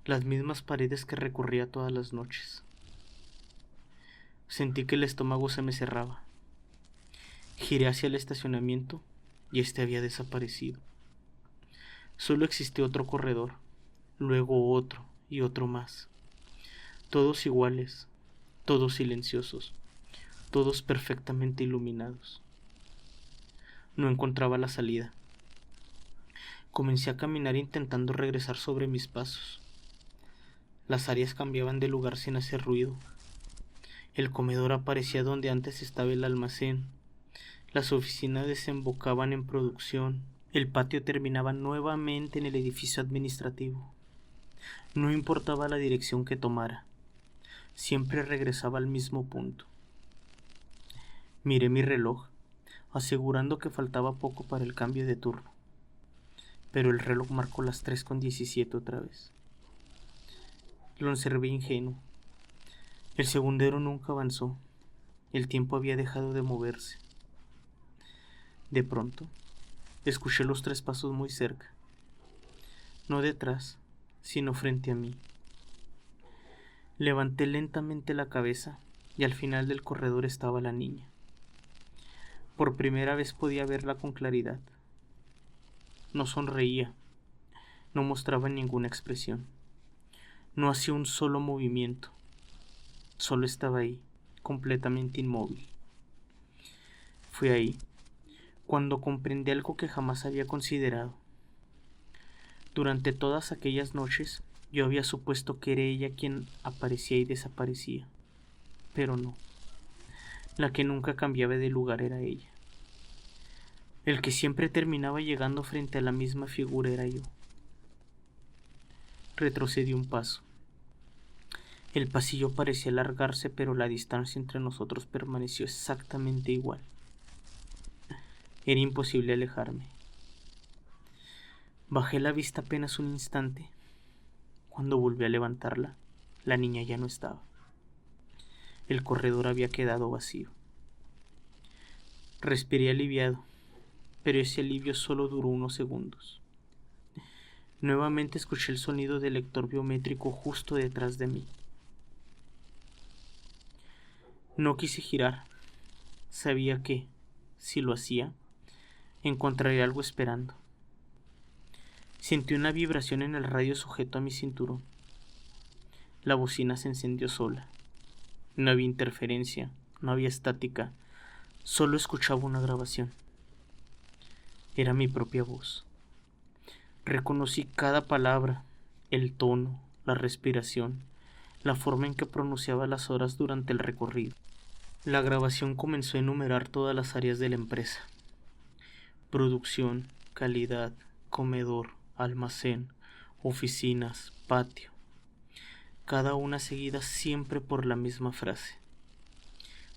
las mismas paredes que recorría todas las noches. Sentí que el estómago se me cerraba. Giré hacia el estacionamiento y este había desaparecido. Solo existía otro corredor, luego otro y otro más. Todos iguales, todos silenciosos, todos perfectamente iluminados. No encontraba la salida. Comencé a caminar intentando regresar sobre mis pasos. Las áreas cambiaban de lugar sin hacer ruido. El comedor aparecía donde antes estaba el almacén. Las oficinas desembocaban en producción. El patio terminaba nuevamente en el edificio administrativo. No importaba la dirección que tomara, siempre regresaba al mismo punto. Miré mi reloj, asegurando que faltaba poco para el cambio de turno, pero el reloj marcó las 3:17 otra vez. Lo observé ingenuo. El segundero nunca avanzó. El tiempo había dejado de moverse. De pronto, escuché los 3 pasos muy cerca, no detrás, sino frente a mí. Levanté lentamente la cabeza y al final del corredor estaba la niña. Por primera vez podía verla con claridad. No sonreía, no mostraba ninguna expresión, no hacía un solo movimiento, solo estaba ahí, completamente inmóvil. Fue ahí cuando comprendí algo que jamás había considerado. Durante todas aquellas noches yo había supuesto que era ella quien aparecía y desaparecía, pero no. La que nunca cambiaba de lugar era ella. El que siempre terminaba llegando frente a la misma figura era yo. Retrocedí un paso. El pasillo parecía alargarse, pero la distancia entre nosotros permaneció exactamente igual. Era imposible alejarme. Bajé la vista apenas un instante. Cuando volví a levantarla, la niña ya no estaba. El corredor había quedado vacío. Respiré aliviado, pero ese alivio solo duró unos segundos. Nuevamente escuché el sonido del lector biométrico justo detrás de mí. No quise girar. Sabía que, si lo hacía, encontraría algo esperando. Sentí una vibración en el radio sujeto a mi cinturón. La bocina se encendió sola. No había interferencia, no había estática, solo escuchaba una grabación. Era mi propia voz. Reconocí cada palabra, el tono, la respiración, la forma en que pronunciaba las horas durante el recorrido. La grabación comenzó a enumerar todas las áreas de la empresa: producción, calidad, comedor, almacén, oficinas, patio. Cada una seguida siempre por la misma frase: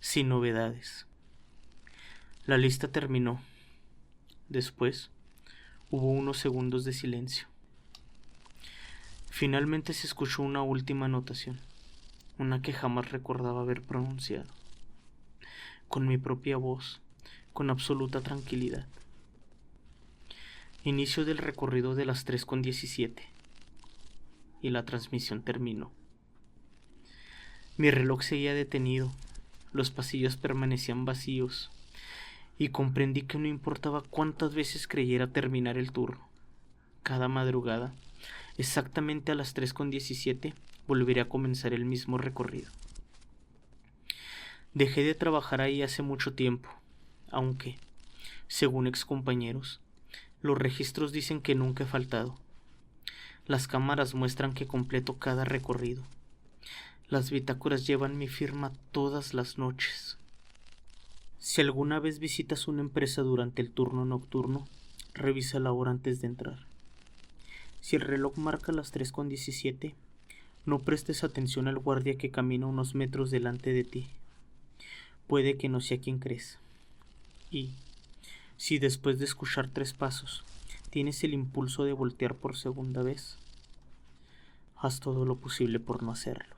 sin novedades. La lista terminó. Después hubo unos segundos de silencio. Finalmente se escuchó una última anotación, una que jamás recordaba haber pronunciado. Con mi propia voz, con absoluta tranquilidad. Inicio del recorrido de las 3:17 y la transmisión terminó. Mi reloj seguía detenido, los pasillos permanecían vacíos y comprendí que no importaba cuántas veces creyera terminar el turno. Cada madrugada, exactamente a las 3:17, volvería a comenzar el mismo recorrido. Dejé de trabajar ahí hace mucho tiempo, aunque, según excompañeros, los registros dicen que nunca he faltado. Las cámaras muestran que completo cada recorrido. Las bitácoras llevan mi firma todas las noches. Si alguna vez visitas una empresa durante el turno nocturno, revisa la hora antes de entrar. Si el reloj marca las 3:17, no prestes atención al guardia que camina unos metros delante de ti. Puede que no sea quien crees. Y, si después de escuchar 3 pasos, tienes el impulso de voltear por segunda vez, haz todo lo posible por no hacerlo.